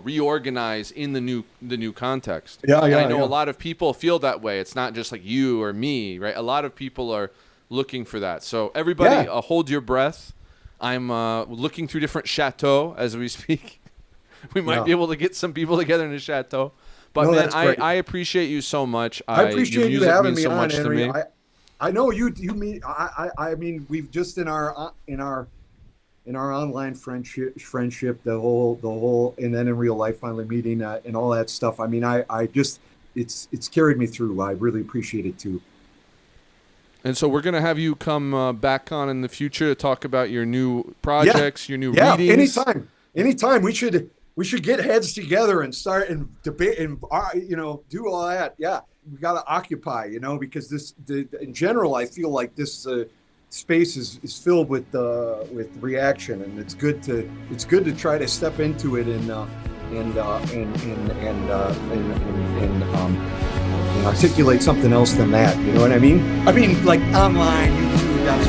reorganize in the new context. Yeah. And I know a lot of people feel that way. It's not just like you or me, right? A lot of people are looking for that. So everybody, hold your breath. I'm looking through different chateaux as we speak. We might be able to get some people together in a chateau. But man, I appreciate you so much. I appreciate you having me so on, much Henry. to me. I know you mean. I mean, we've just in our online friendship, the whole, and then in real life, finally meeting and all that stuff. I mean, I just it's carried me through. I really appreciate it too. And so we're gonna have you come back on in the future to talk about your new projects, your new readings. Anytime. We should get heads together and start and debate and do all that. Yeah, we got to occupy, because in general, I feel like this space is filled with reaction, and it's good to try to step into it and articulate something else than that. You know what I mean? I mean, like online, YouTube, that's